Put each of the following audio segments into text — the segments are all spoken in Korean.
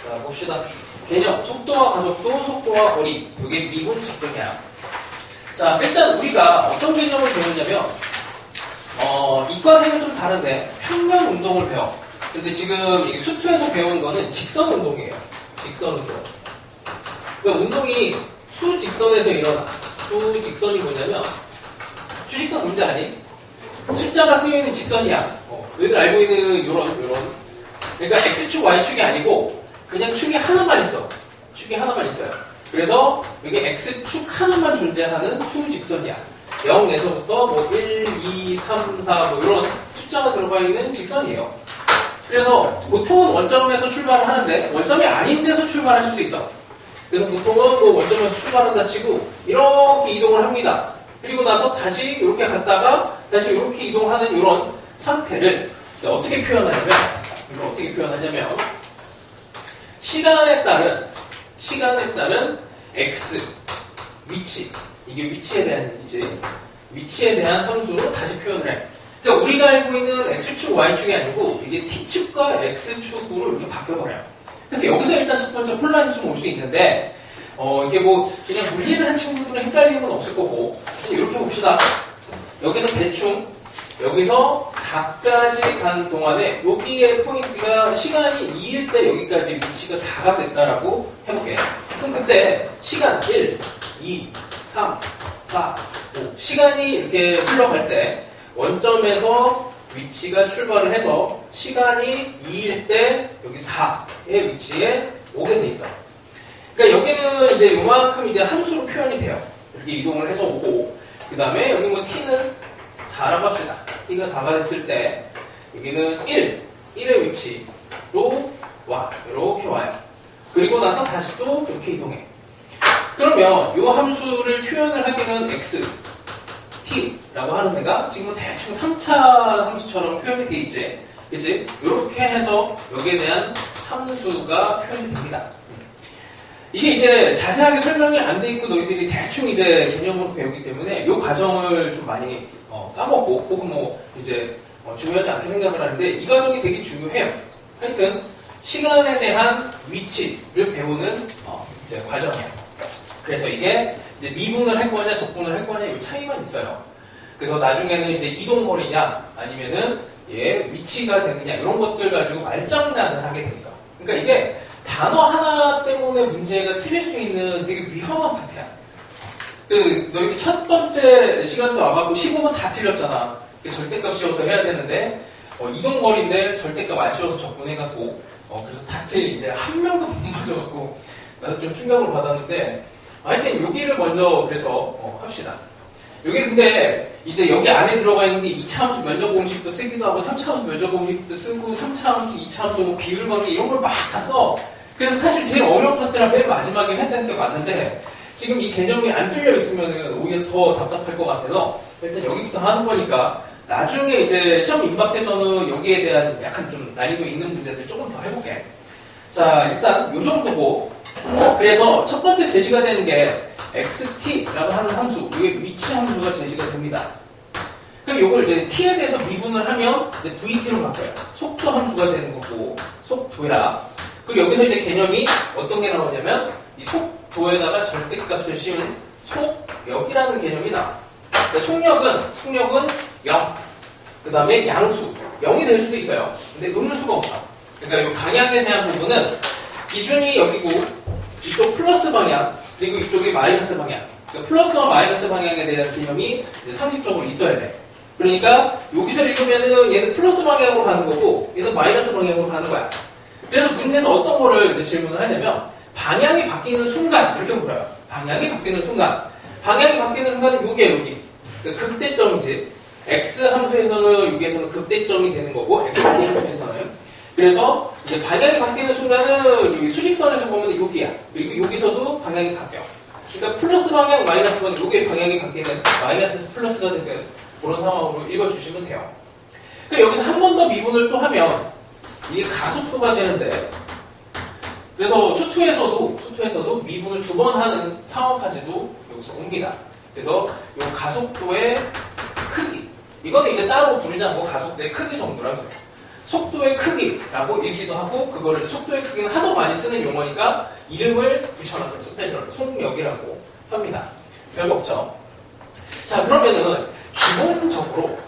자, 봅시다. 개념, 속도와 가속도, 속도와 거리. 이게 미분 적분이야. 자, 일단 우리가 어떤 개념을 배웠냐면, 이과생은 좀 다른데, 평면 운동을 배워. 근데 지금 수투에서 배운 거는 직선 운동이에요. 직선 운동. 그러니까 운동이 수직선에서 일어나. 수직선이 뭐냐면, 수직선 뭔지 아니? 숫자가 쓰여있는 직선이야. 우리가 알고 있는 요런. 그러니까 X축, Y축이 아니고, 그냥 축이 하나만 있어. 축이 하나만 있어요. 그래서 이게 X축 하나만 존재하는 수직선이야. 0에서부터 뭐 1, 2, 3, 4 뭐 이런 숫자가 들어가 있는 직선이에요. 그래서 보통은 원점에서 출발을 하는데 원점이 아닌 데서 출발할 수도 있어. 그래서 보통은 뭐 원점에서 출발한다 치고 이렇게 이동을 합니다. 그리고 나서 다시 이렇게 갔다가 다시 이렇게 이동하는 이런 상태를 어떻게 표현하냐면 시간에 따른 x 위치, 이게 위치에 대한 얘기지. 위치에 대한 함수로 다시 표현을 해. 그러니까 우리가 알고 있는 x축, y축이 아니고 이게 t축과 x축으로 이렇게 바뀌어버려요. 그래서 여기서 일단 첫 번째 혼란이 좀 올 수 있는데 이게 뭐 그냥 물리를 한 친구들은 헷갈리는 건 없을 거고 이렇게 봅시다. 여기서 대충 여기서 4까지 간 동안에 여기에 포인트가 시간이 2일 때 여기까지 위치가 4가 됐다라고 해볼게요. 그럼 그때 시간 1, 2, 3, 4, 5 시간이 이렇게 흘러갈 때 원점에서 위치가 출발을 해서 시간이 2일 때 여기 4의 위치에 오게 돼 있어요. 그러니까 여기는 이제 요만큼 이제 함수로 표현이 돼요. 이렇게 이동을 해서 오고 그 다음에 여기 뭐 t는 4라고 합시다. t가 4가 됐을 때 여기는 1의 위치로 와. 이렇게 와요. 그리고 나서 다시 또 이렇게 이동해. 그러면 이 함수를 표현을 하기는 x, t라고 하는 데가 지금 대충 3차 함수처럼 표현이 돼 있지. 그치? 이렇게 해서 여기에 대한 함수가 표현이 됩니다. 이게 이제 자세하게 설명이 안 돼 있고 너희들이 대충 이제 개념으로 배우기 때문에 이 과정을 좀 많이 까먹고 혹은 뭐 이제 중요하지 않게 생각을 하는데 이 과정이 되게 중요해요. 하여튼 시간에 대한 위치를 배우는 이제 과정이에요. 그래서 이게 이제 미분을 할 거냐 적분을 할 거냐 이 차이만 있어요. 그래서 나중에는 이제 이동거리냐 아니면은 위치가 되느냐 이런 것들 가지고 말장난을 하게 돼 있어. 그러니까 이게 단어 하나 때문에 문제가 틀릴 수 있는 되게 위험한 파트야. 너희 첫 번째 시간도 와가지고 15번 다 틀렸잖아. 절대값 씌워서 해야 되는데 이동거리인데 절대값 안 씌워서 적분해갖고 그래서 다 틀린데 한 명도 못 맞아갖고 나도 좀 충격을 받았는데 하여튼 여기를 먼저 그래서 합시다. 여기 근데 이제 여기 안에 들어가 있는 게 2차 함수 면적 공식도 쓰기도 하고 3차 함수 면적 공식도 쓰고 3차 함수, 2차 함수, 뭐 비율 관계 이런 걸 막 다 써. 그래서 사실 제일 어려운 파트랑 맨 마지막에 했다는 게 맞는데 지금 이 개념이 안 뚫려 있으면 오히려 더 답답할 것 같아서 일단 여기부터 하는 거니까 나중에 이제 시험 임박해서는 여기에 대한 약간 좀 난이도 있는 문제들 조금 더 해볼게. 자, 일단 요 정도고 그래서 첫 번째 제시가 되는 게 xt라고 하는 함수, 이게 위치 함수가 제시가 됩니다. 그럼 이걸 이제 t에 대해서 미분을 하면 이제 vt로 바뀌어요. 속도 함수가 되는 거고 속도야. 그리고 여기서 이제 개념이 어떤 게 나오냐면 이 속도에다가 절대값을 씌운 속력이라는 개념이 나와. 그러니까 속력은 0. 그 다음에 양수 0이 될 수도 있어요. 근데 음수가 없어. 그러니까 이 방향에 대한 부분은 기준이 여기고 이쪽 플러스 방향 그리고 이쪽이 마이너스 방향. 그러니까 플러스와 마이너스 방향에 대한 개념이 상식적으로 있어야 돼. 그러니까 여기서 읽으면은 얘는 플러스 방향으로 가는 거고 얘는 마이너스 방향으로 가는 거야. 그래서 문제에서 어떤 거를 이제 질문을 하냐면 방향이 바뀌는 순간 이렇게 물어요. 방향이 바뀌는 순간. 방향이 바뀌는 순간은 여기. 그러니까 극대점이지. x 함수에서는 여기에서는 극대점이 되는 거고 x 함수에서는. 그래서 이제 방향이 바뀌는 순간은 여기 수직선에서 보면 여기야. 그리고 여기서도 방향이 바뀌어. 그러니까 플러스 방향, 마이너스 방향, 여기에 방향이 바뀌는 마이너스에서 플러스가 되는 그런 상황으로 읽어주시면 돼요. 그러니까 여기서 한 번 더 미분을 또 하면 이게 가속도가 되는데 그래서 수투에서도 미분을 2번 하는 상황까지도 여기서 옵니다. 그래서 이 가속도의 크기 이거는 이제 따로 부르지 않고 가속도의 크기 정도라고 해요. 속도의 크기라고 읽기도 하고, 그거를 속도의 크기는 하도 많이 쓰는 용어니까 이름을 붙여놨어요. 스페셜 속력이라고 합니다. 별거 없죠. 자, 그러면은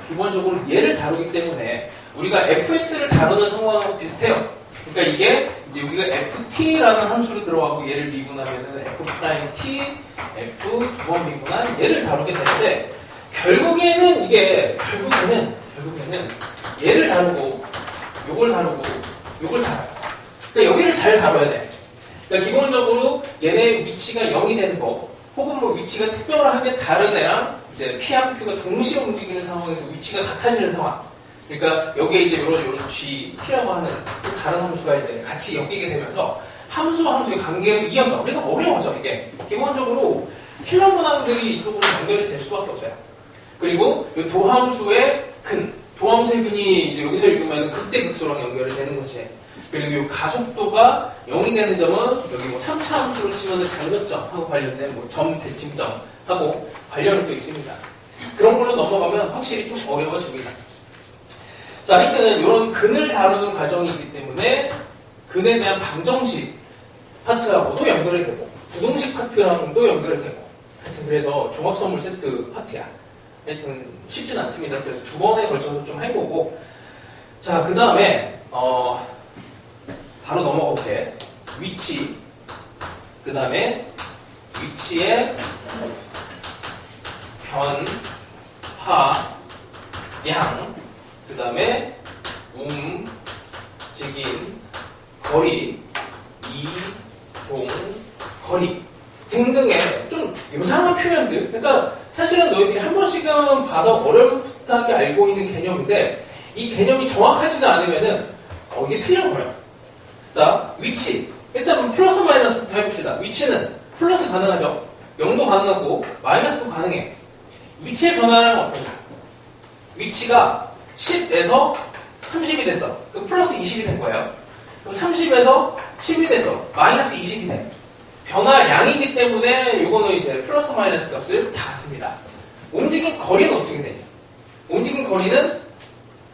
기본적으로 얘를 다루기 때문에 우리가 fx를 다루는 상황하고 비슷해요. 그러니까 이게 이제 우리가 ft라는 함수로 들어가고 얘를 미분하면은 f't, f 두 번 미분한 얘를 다루게 되는데, 결국에는 얘를 다루고 요걸 다루고 요걸 다뤄요. 그러니까 여기를 잘 다뤄야 돼. 그러니까 기본적으로 얘네 위치가 0이 되는 거, 혹은 뭐 위치가 특별하게 다른 애랑 이제 P하고 Q가 동시에 움직이는 상황에서 위치가 같아지는 상황. 그러니까 여기에 이제 요런 G, T라고 하는 또 다른 함수가 이제 같이 엮이게 되면서 함수와 함수의 관계를 이어져. 그래서 어려워져, 이게. 기본적으로 필런 문항들이 이쪽으로 연결이 될 수밖에 없어요. 그리고 이 도함수의 도함수의 근이 이제 여기서 읽으면 극대극소랑 연결이 되는 거지. 그리고 이 가속도가 0이 되는 점은 여기 뭐 3차 함수로 치면 단거점하고 관련된 뭐 점, 대칭점하고 관련이 또 있습니다. 그런 걸로 넘어가면 확실히 좀 어려워집니다. 자, 하여튼 이런 근을 다루는 과정이기 때문에 근에 대한 방정식 파트하고도 연결이 되고 부동식 파트랑도 연결이 되고, 하여튼 그래서 종합선물 세트 파트야. 하여튼 쉽진 않습니다. 그래서 두 번에 걸쳐서 좀 해보고, 자, 그 다음에 바로 넘어가 볼게. 위치, 그 다음에 위치의 양, 그 다음에 움직인 거리, 이동 거리 등등의 좀 요상한 표현들. 그러니까 사실은 너희들이 한 번씩은 봐서 어렵다게 알고 있는 개념인데, 이 개념이 정확하지가 않으면은 이게 틀려버려요. 자, 위치. 일단 플러스 마이너스부터 해봅시다. 위치는 플러스 가능하죠. 0도 가능하고 마이너스도 가능해. 위치의 변화는 어떤가? 위치가 10에서 30이 됐어. 그럼 플러스 20이 된 거예요. 그럼 30에서 10이 됐어. 마이너스 20이 돼. 변화량이기 때문에 이거는 이제 플러스 마이너스 값을 다 씁니다. 움직인 거리는 어떻게 되냐? 움직인 거리는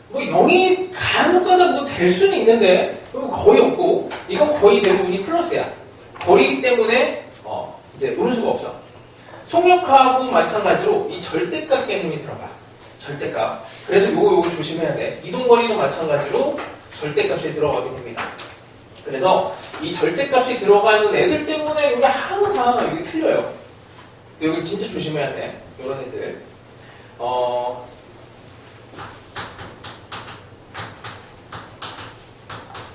뭐 0이 간혹가다 뭐 될 수는 있는데 거의 없고, 이건 거의 대부분이 플러스야. 거리이기 때문에 이제 음수가 없어. 속력하고 마찬가지로 이 절대값 개념이 들어가. 절대값. 그래서 요거 조심해야 돼. 이동거리도 마찬가지로 절대값이 들어가게 됩니다. 그래서 이 절대값이 들어가는 애들 때문에 이게 항상 이게 틀려요. 여기 진짜 조심해야 돼. 이런 애들.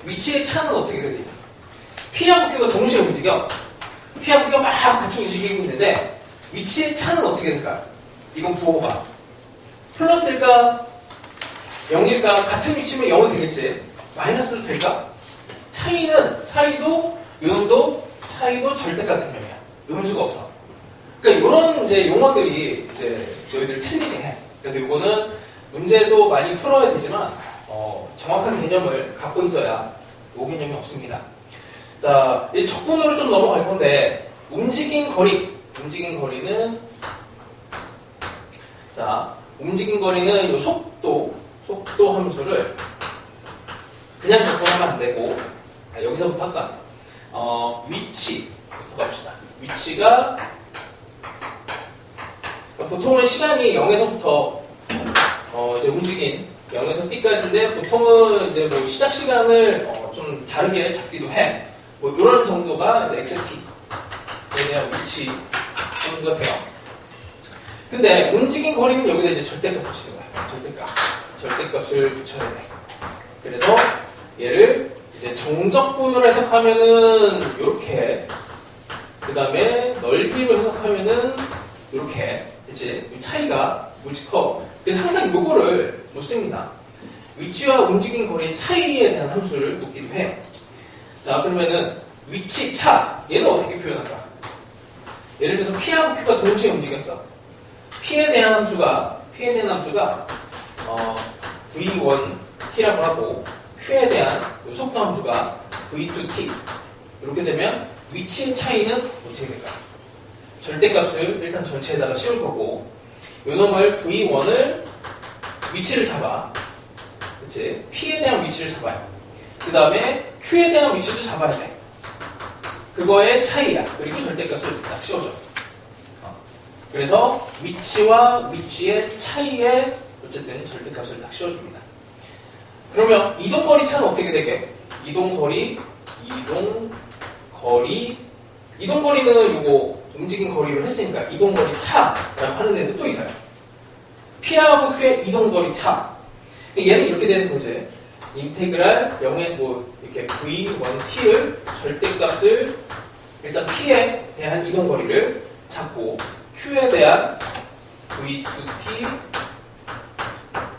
위치의 차는 어떻게 되냐? P하고 Q가 동시에 움직여. P하고 Q가 막 같이 움직이고 있는데 위치의 차는 어떻게 될까? 이건 부호가 플러스일까? 0일까? 같은 위치면 0은 되겠지. 마이너스도 될까? 차이도 요놈도 차이도 절대값 개념이야. 음수가 없어. 그러니까 이런 이제 용어들이 이제 너희들 틀리게 해. 그래서 이거는 문제도 많이 풀어야 되지만 정확한 개념을 갖고 있어야 이 개념이 없습니다. 자, 이제 적분으로 좀 넘어갈 건데, 움직인 거리는 이 속도 함수를 그냥 적분하면 안 되고, 여기서부터 할까? 위치부터 갑시다. 위치가 보통은 시간이 0에서부터 이제 움직인 0에서 t까지인데, 보통은 이제 뭐 시작 시간을 좀 다르게 잡기도 해. 뭐 이런 정도가 이제 xt에 대한 위치 함수가 돼요. 근데 움직인 거리는 여기다 이제 절대값 붙이는 거야. 절대값을 붙여야 돼. 그래서 얘를 이제 정적분으로 해석하면은 이렇게, 그 다음에 넓이로 해석하면은 이렇게, 이제 차이가 무지 커. 그래서 항상 요거를 놓습니다. 위치와 움직인 거리의 차이에 대한 함수를 묻기도 해요. 자, 그러면은 위치 차, 얘는 어떻게 표현할까? 예를 들어서 P하고 Q가 동시에 움직였어. P에 대한 함수가 V1T라고 하고, Q에 대한 속도 함수가 V2T. 이렇게 되면 위치의 차이는 어떻게 될까? 절대값을 일단 전체에다가 씌울 거고, 요놈을 V1을 위치를 잡아. 그치? P에 대한 위치를 잡아요. 그 다음에 Q에 대한 위치도 잡아야 돼. 그거의 차이야. 그리고 절대값을 딱 씌워줘. 그래서 위치와 위치의 차이에 어쨌든 절대값을 딱 씌워줍니다. 그러면 이동거리 차는 어떻게 되게? 이동거리는 요거 움직인 거리를 했으니까 이동거리 차라고 하는 애도 또 있어요. P하고 Q의 이동거리 차. 얘는 이렇게 되는 거지. 인테그랄 0에 이렇게 V1t를 절대값을 일단 P에 대한 이동거리를 잡고 Q에 대한 V2t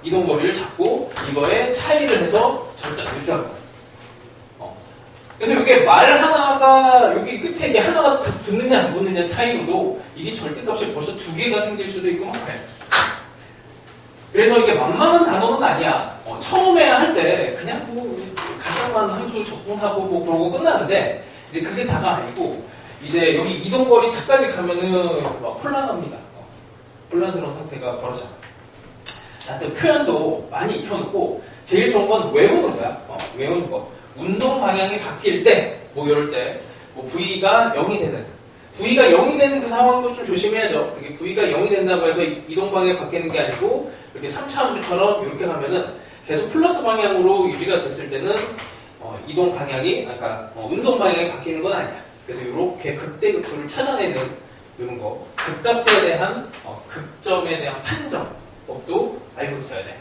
이동거리를 잡고 이거의 차이를 해서 절대값을 이렇게 하고. 그래서 이게 말 하나가 여기 끝에 이게 하나가 붙느냐 안 붙느냐 차이로도 이게 절대값이 벌써 두 개가 생길 수도 있고 막 그래. 그래서 이게 만만한 단어는 아니야. 처음에 할 때 그냥 가정한 함수 적분하고 그러고 끝나는데 이제 그게 다가 아니고 이제 여기 이동거리 차까지 가면은 막 혼란합니다. 혼란스러운 상태가 벌어져요. 자, 표현도 많이 익혀놓고 제일 좋은 건 외우는 거야. 외우는 거. 운동 방향이 바뀔 때, 이럴 때, V가 0이 되는. V가 0이 되는 그 상황도 좀 조심해야죠. 이게 V가 0이 된다고 해서 이동 방향이 바뀌는 게 아니고, 이렇게 3차 함수처럼 이렇게 가면은 계속 플러스 방향으로 유지가 됐을 때는, 이동 방향이, 운동 방향이 바뀌는 건 아니야. 그래서 이렇게 극대극소를 찾아내는 이런 거. 극값에 대한, 극점에 대한 판정법도 알고 있어야 돼.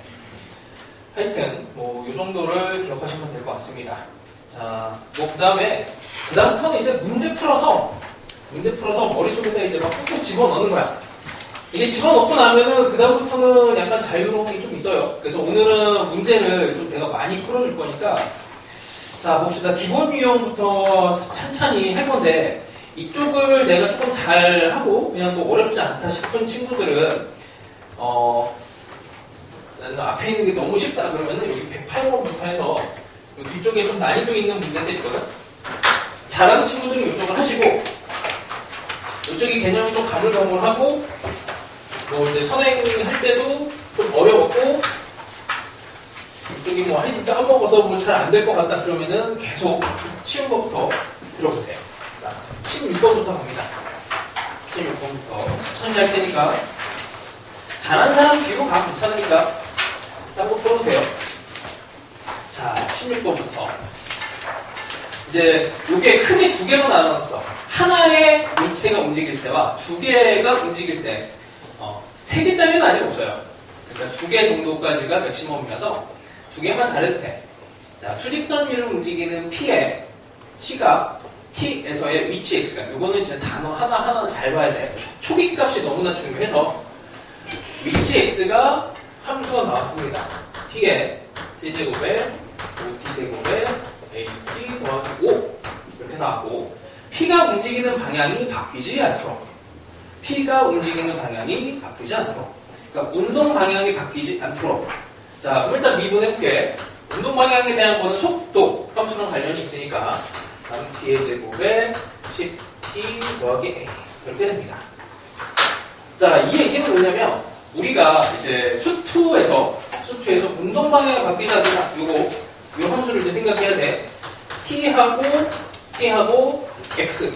하여튼 요 정도를 기억하시면 될 것 같습니다. 자, 그다음부터는 이제 문제 풀어서 머릿속에다 이제 막 꾹꾹 집어넣는 거야. 이게 집어넣고 나면은 그다음부터는 약간 자유로움이 좀 있어요. 그래서 오늘은 문제를 좀 내가 많이 풀어줄 거니까 자, 봅시다. 기본 유형부터 찬찬히 할 건데 이쪽을 내가 조금 잘 하고 그냥 어렵지 않다 싶은 친구들은 앞에 있는 게 너무 쉽다 그러면은 여기 108번부터 해서 뒤쪽에 좀 난이도 있는 문제들 있거든. 잘하는 친구들은 이쪽을 하시고 이쪽이 개념이 좀 가물가물하고 이제 선행할 때도 좀 어려웠고 이쪽이 하여튼 까먹어서 잘 안 될 것 같다 그러면은 계속 쉬운 것부터 들어보세요. 자, 16번부터 갑니다. 16번부터 천천히 할 테니까 잘하는 사람 뒤로 가면 괜찮으니까 딴거 풀어도 돼요. 자, 16번부터. 이제, 요게 크게 두 개로 나눠놨어. 하나의 물체가 움직일 때와 두 개가 움직일 때, 세 개짜리는 아직 없어요. 그러니까 두 개 정도까지가 맥시멈이라서 두 개만 잘해도 돼. 자, 수직선 위를 움직이는 P의 시각, T에서의 위치 X가, 요거는 진짜 단어 하나하나 잘 봐야 돼. 초기 값이 너무나 중요해서, 위치 X가 함수가 나왔습니다. T에 T제곱에 5T제곱에 AT 더하기 5 이렇게 나왔고 P가 움직이는 방향이 바뀌지 않도록 그러니까 운동 방향이 바뀌지 않도록 자, 그럼 일단 미분해볼게. 운동 방향에 대한 거는 속도 함수랑 관련이 있으니까 T의 제곱에 10T 더하기 A 이렇게 됩니다. 자, 이 얘기는 뭐냐면 우리가 이제 수투에서 운동 방향이 바뀌지 않도록 요 함수를 이제 생각해야 돼. T하고 X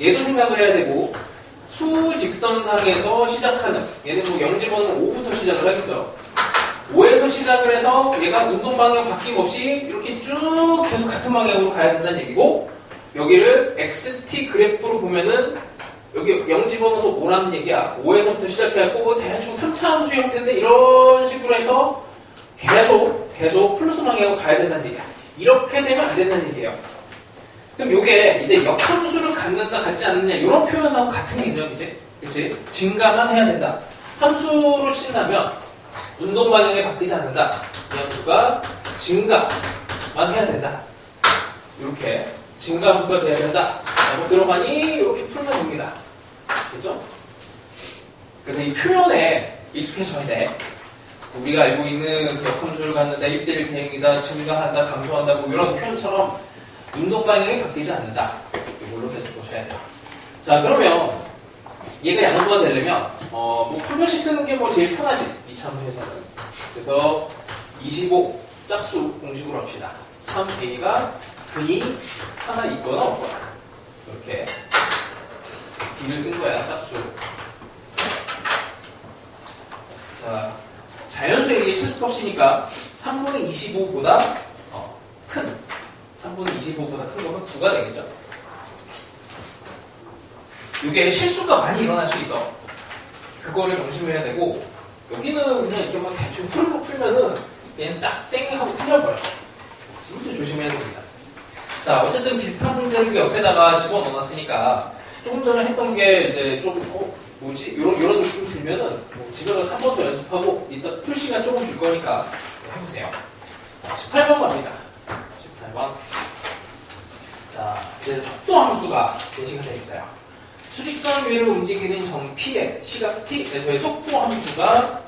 얘도 생각을 해야 되고 수직선상에서 시작하는 얘는 0집어는 5부터 시작을 하겠죠. 5에서 시작을 해서 얘가 운동 방향 바뀜없이 이렇게 쭉 계속 같은 방향으로 가야 된다는 얘기고 여기를 XT 그래프로 보면은 여기 0집어넣어서 뭐라는 얘기야. 5에서부터 시작해갖고 대충 3차 함수 형태인데 이런 식으로 해서 계속 플러스 방향으로 가야 된다는 얘기야. 이렇게 되면 안 된다는 얘기예요. 그럼 이게 이제 역함수를 갖는다 갖지 않느냐 이런 표현하고 같은 개념이지. 그치? 증가만 해야 된다. 함수로 친다면 운동 방향이 바뀌지 않는다. 이 함수가 증가만 해야 된다. 이렇게 증가 함수가 돼야 된다. 라고 들어가니 이렇게 풀면 됩니다. 그죠? 그래서 이 표현에 익숙해져야 돼. 우리가 알고 있는 그 역함수를 갖는다, 1대1 대응이다, 증가한다, 감소한다, 이런 표현처럼 운동 방향이 바뀌지 않는다. 이걸로 계속 보셔야 돼요. 자, 그러면 얘가 양수가 되려면 한 번씩 쓰는 게 제일 편하지. 2차 함수에서는. 그래서 25 짝수 공식으로 합시다. 3a가 근이 하나 있거나 없거나. 이렇게 b를 쓴 거야, 짝수. 자, 자연수의 이게 최소값이니까 3분의 25보다 큰, 3분의 25보다 큰 거면 9가 되겠죠. 이게 실수가 많이 일어날 수 있어. 그거를 명심해야 되고, 여기는 그냥 이렇게 막 대충 풀고 풀면은 그냥 딱 쌩하고 틀려버려. 진짜 조심해야 됩니다. 자, 어쨌든 비슷한 문제를 옆에다가 집어넣어놨으니까 조금 전에 했던 게 이제 좀 뭐지? 이런 느낌 들면은 뭐 집에 가서 한 번 더 연습하고 이따 풀 시간 조금 줄 거니까 해보세요. 자, 18번 갑니다. 18번. 자, 이제 속도 함수가 제시가 되어 있어요. 수직선 위를 움직이는 점 P의 시각 T에서의 속도 함수가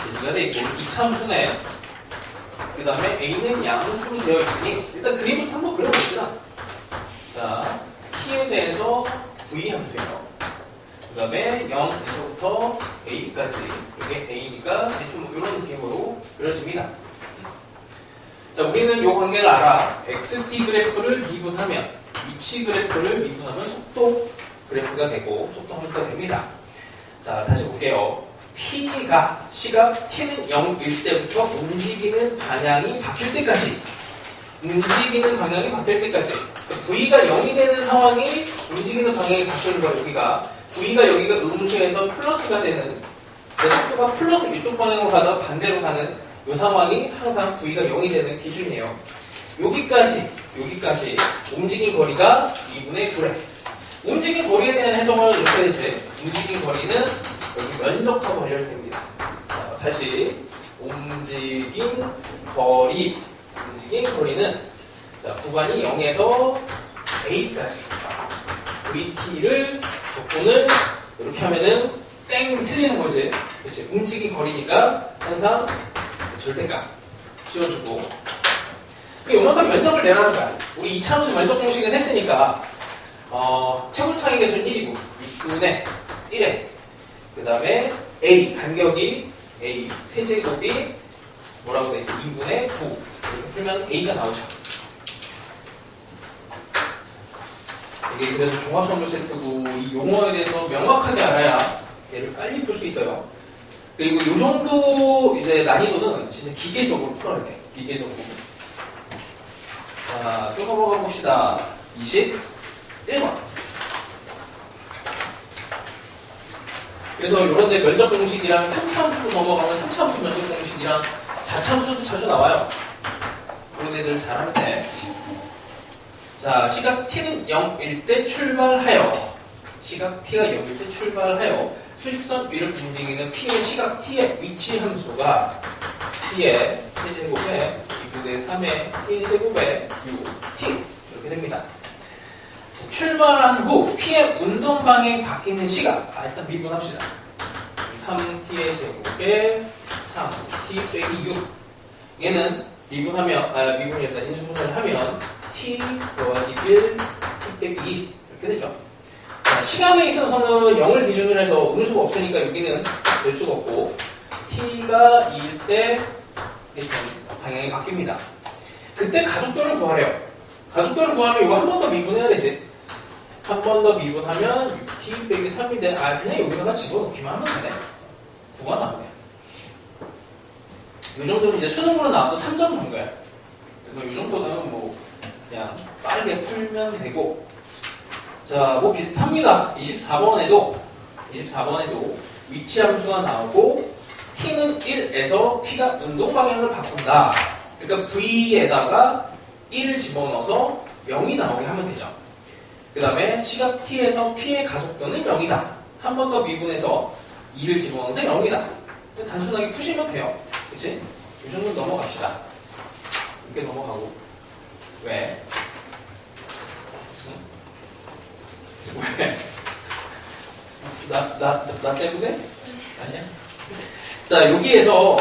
제시가 되어 있고 2차 함수네. 그 다음에 A는 양수로 되어 있으니 일단 그림부터 한번 그려봅시다. 자, T에 대해서 V 함수예요. 그 다음에 0에서부터 A까지 이게 A니까 좀 이런 느낌으로 그려집니다. 자, 우리는 이 관계를 알아. XT 그래프를 미분하면 위치 그래프를 미분하면 속도 그래프가 되고 속도 함수가 됩니다. 자, 다시 볼게요. P가 시각 T는 0일 때부터 움직이는 방향이 바뀔 때까지 V가 0이 되는 상황이 움직이는 방향이 바뀌는 거예요. V가 여기가 음수에서 플러스가 되는 속도가 플러스 이쪽 방향으로 가다 반대로 가는 이 상황이 항상 V가 0이 되는 기준이에요. 여기까지 움직인 거리가 2분의 9래. 움직인 거리에 대한 해석을 이렇게 해야지. 움직인 거리는 여기 면적하고 관련됩니다. 다시 움직인 거리는 자, 구간이 0에서 A까지 VT를 조건을 이렇게 하면은 땡 틀리는 거지. 그렇지? 움직인 거리니까 항상 절대값 씌워주고 요만큼 면적을 내라는 거야. 우리 2차 함수 면적 공식은 했으니까 최고차이 계수는 1이고 6분의 1에 그 다음에 A 간격이 A 세제곱이 뭐라고 돼 있어? 2분의 9 이렇게 풀면 A가 나오죠. 이게 그래서 종합선물 세트고 이 용어에 대해서 명확하게 알아야 얘를 빨리 풀 수 있어요. 그리고 이 정도 이제 난이도는 진짜 기계적으로 풀어야 돼. 기계적으로. 자, 또 넘어가 봅시다. 21번. 그래서 이런 데 면적 공식이랑 3차 함수로 넘어가면 3차 함수 면적 공식이랑 4차 함수도 자주 나와요. 그런 애들 잘하면 돼. 자, 시각 T는 0일 때 출발하여 수직선 위를 움직이는 P의 시각 T의 위치 함수가 T의 세제곱에 2분의 3의 T의 제곱에 6T 이렇게 됩니다. 자, 출발한 후 P의 운동 방향이 바뀌는 시각 일단 미분합시다. 3T의 제곱에 3T 빼기 6 얘는 미분이었다 인수분해를 하면 T 더하기 1 T 빼기 2 이렇게 되죠. 자, 시간에 있어서는 0을 기준으로 해서 음수가 없으니까 여기는 될 수가 없고 T가 2일 때 일단 방향이 바뀝니다. 그때 가속도를 구하래요. 가속도를 구하면 이거 한 번 더 미분해야 되지. 한 번 더 미분하면 6T 빼기 3인데 그냥 여기다가 집어넣기만 하면 되네. 9가 나오네. 이 정도는 이제 수능으로 나와도 3점 난 거야. 그래서 이 정도는 뭐 그냥 빠르게 풀면 되고 자, 뭐 비슷합니다. 24번에도 위치 함수가 나오고 T는 1에서 P가 운동 방향을 바꾼다. 그러니까 V에다가 1을 집어넣어서 0이 나오게 하면 되죠. 그 다음에 시각 T에서 P의 가속도는 0이다. 한 번 더 미분해서 2를 집어넣어서 0이다. 단순하게 푸시면 돼요. 그치? 이 정도는 넘어갑시다. 이렇게 넘어가고 왜? 왜? 나 때문에? 아니야? 자, 여기에서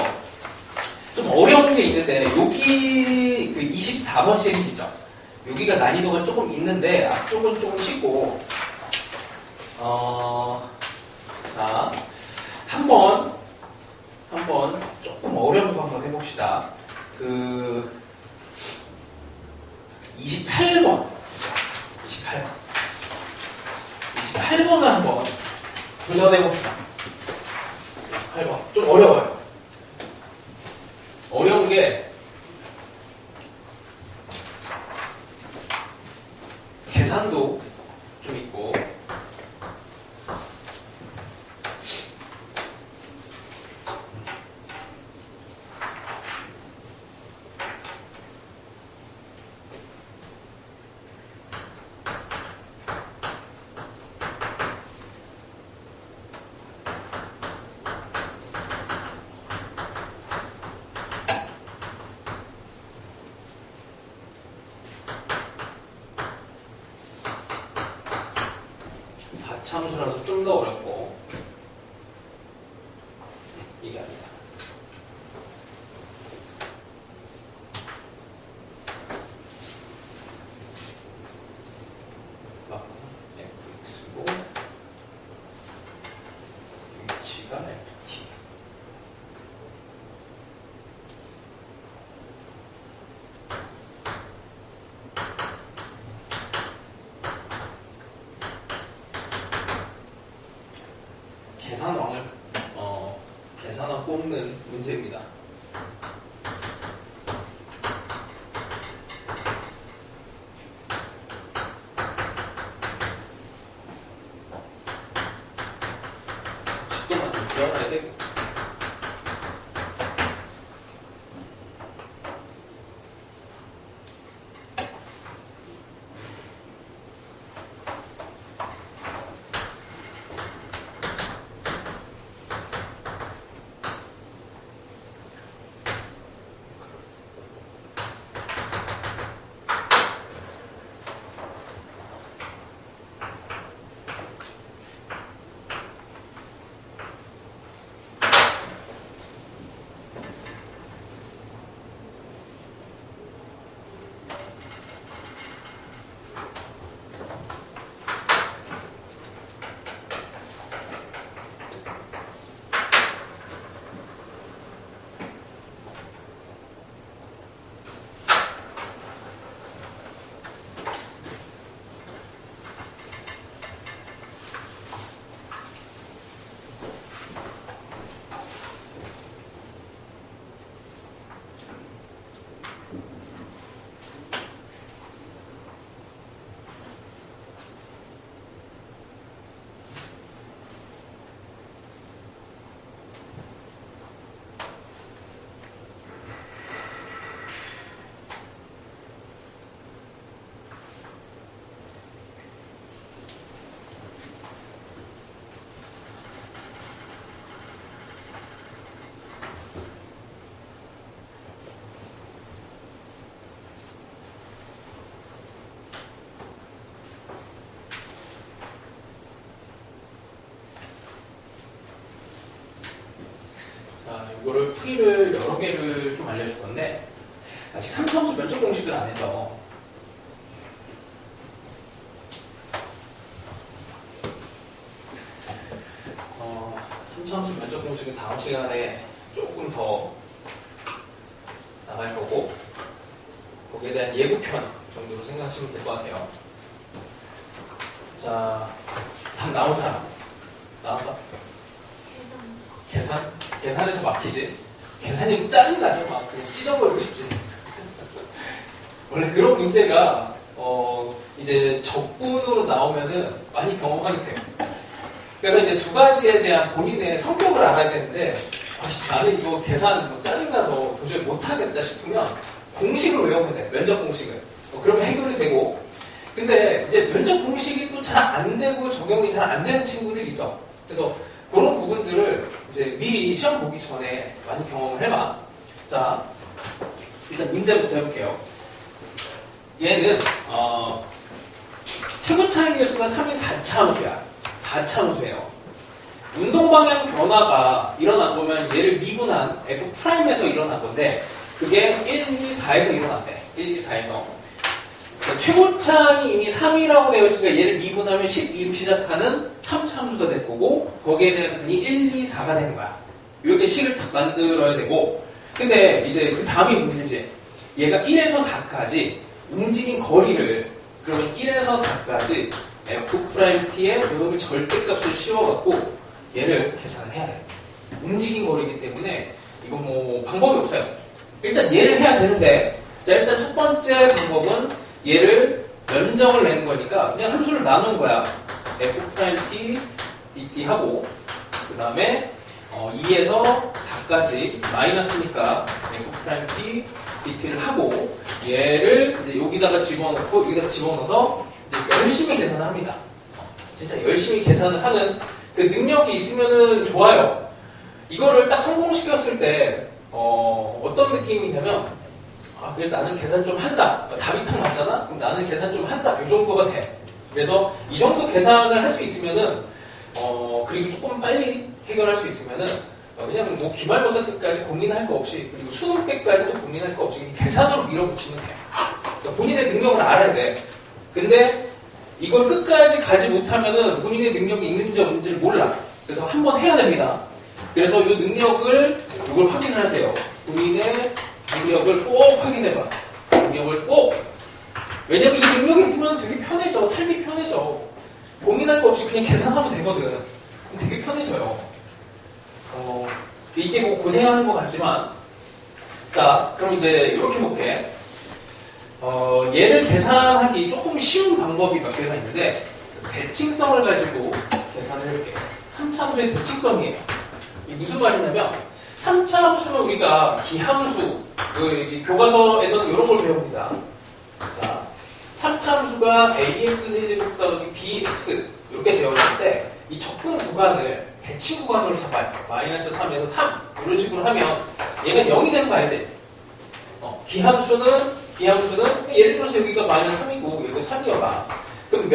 좀 어려운 게 있는데, 여기 그 24번 시리즈죠. 여기가 난이도가 조금 있는데, 앞쪽은 조금 쉽고, 자, 한번 조금 어려운 거 한번 해봅시다. 그 28번 28번을 한번 도전해봅시다. 28번 좀 어려워요. 어려운 게 계산도 좀 있고 참수라서 좀 더 어렵고 이게 아니다. fx고 위치가 ft. 계산왕 뽑는 문제입니다. 쉽게 만들어야 되고. 이거를 풀이를 여러 개를 좀 알려줄 건데 아직 3차원수 면적 공식을 안 해서 면적 공식은 다음 시간에 조금 더 나갈 거고 거기에 대한 예고편 정도로 생각하시면 될 것 같아요. 자, 답 나온 사람 나왔어? 계산에서 막히지. 계산이 짜증나죠. 막 그냥 찢어버리고 싶지. 원래 그런 문제가 이제 적분으로 나오면은 많이 경험하게 돼요. 그래서 이제 두 가지에 대한 본인의 성격을 알아야 되는데 나는 이거 계산 짜증나서 도저히 못하겠다 싶으면 공식을 외우면 돼. 면적 공식을. 그러면 해결이 되고. 근데 이제 면적 공식이 또 잘 안 되고 적용이 잘 안 되는 친구들이 있어. 그래서 그런 부분들을 이제 미리 시험 보기 전에 많이 경험을 해봐. 자, 일단 문제부터 해볼게요. 얘는 최고 차이의 수가 3인 4차함수야. 4차함수예요. 운동방향 변화가 일어난 거면 얘를 미분한 F'에서 일어난 건데 그게 1, 2, 4에서 일어났대. 1, 2, 4에서. 그러니까 최고차항이 이미 3이라고 되어 있으니까 얘를 미분하면 12로 시작하는 3차함수가 될 거고 거기에 대한 근이 1, 2, 4가 되는 거야. 이렇게 식을 딱 만들어야 되고 근데 이제 그 다음이 문제지. 얘가 1에서 4까지 움직인 거리를 그러면 1에서 4까지 F'T의 요놈의 절대값을 씌워갖고 얘를 계산을 해야 돼. 움직인 거리이기 때문에 이거 뭐 방법이 없어요. 일단 얘를 해야 되는데 자 일단 첫 번째 방법은 얘를 면적을 내는 거니까 그냥 함수를 나누는 거야. F'T dt 하고 그 다음에 2에서 4까지 마이너스니까 F'T dt를 하고 얘를 이제 여기다가 집어넣고 여기다가 집어넣어서 이제 열심히 계산을 합니다. 진짜 열심히 계산을 하는 그 능력이 있으면은 좋아요. 이거를 딱 성공시켰을 때 어떤 느낌이냐면 그래 나는 계산 좀 한다. 답이 딱 맞잖아? 그럼 나는 계산 좀 한다. 이 정도가 돼. 그래서 이 정도 계산을 할 수 있으면은 그리고 조금 빨리 해결할 수 있으면은 그냥 뭐 기말고사 때까지 고민할 거 없이 그리고 수능 때까지도 고민할 거 없이 계산으로 밀어붙이면 돼. 그러니까 본인의 능력을 알아야 돼. 근데 이걸 끝까지 가지 못하면은 본인의 능력이 있는지 없는지를 몰라. 그래서 한번 해야 됩니다. 그래서 이 능력을 이걸 확인을 하세요. 본인의 능력을 꼭 확인해봐. 능력을 꼭. 왜냐면 이 능력이 있으면 되게 편해져. 삶이 편해져. 고민할 거 없이 그냥 계산하면 되거든. 되게 편해져요. 이게 뭐 고생하는 것 같지만 자 그럼 이제 이렇게 볼게. 얘를 계산하기 조금 쉬운 방법이 몇 개가 있는데 대칭성을 가지고 계산을 해볼게요. 3차 함수의 대칭성이에요. 이게 무슨 말이냐면 3차 함수는 우리가 기함수 교과서에서는 이런 걸 배웁니다. 자, 3차 함수가 ax 세제곱 더하기 bx 이렇게 되어 있을 때 이 적분 구간을 대칭 구간으로 잡아요. 마이너스 3에서 3 이런 식으로 하면 얘가 0이 되는 거 알지? 기함수는 예를 들어서 여기가 마이너스 3이고 여기가 3이어봐. 그럼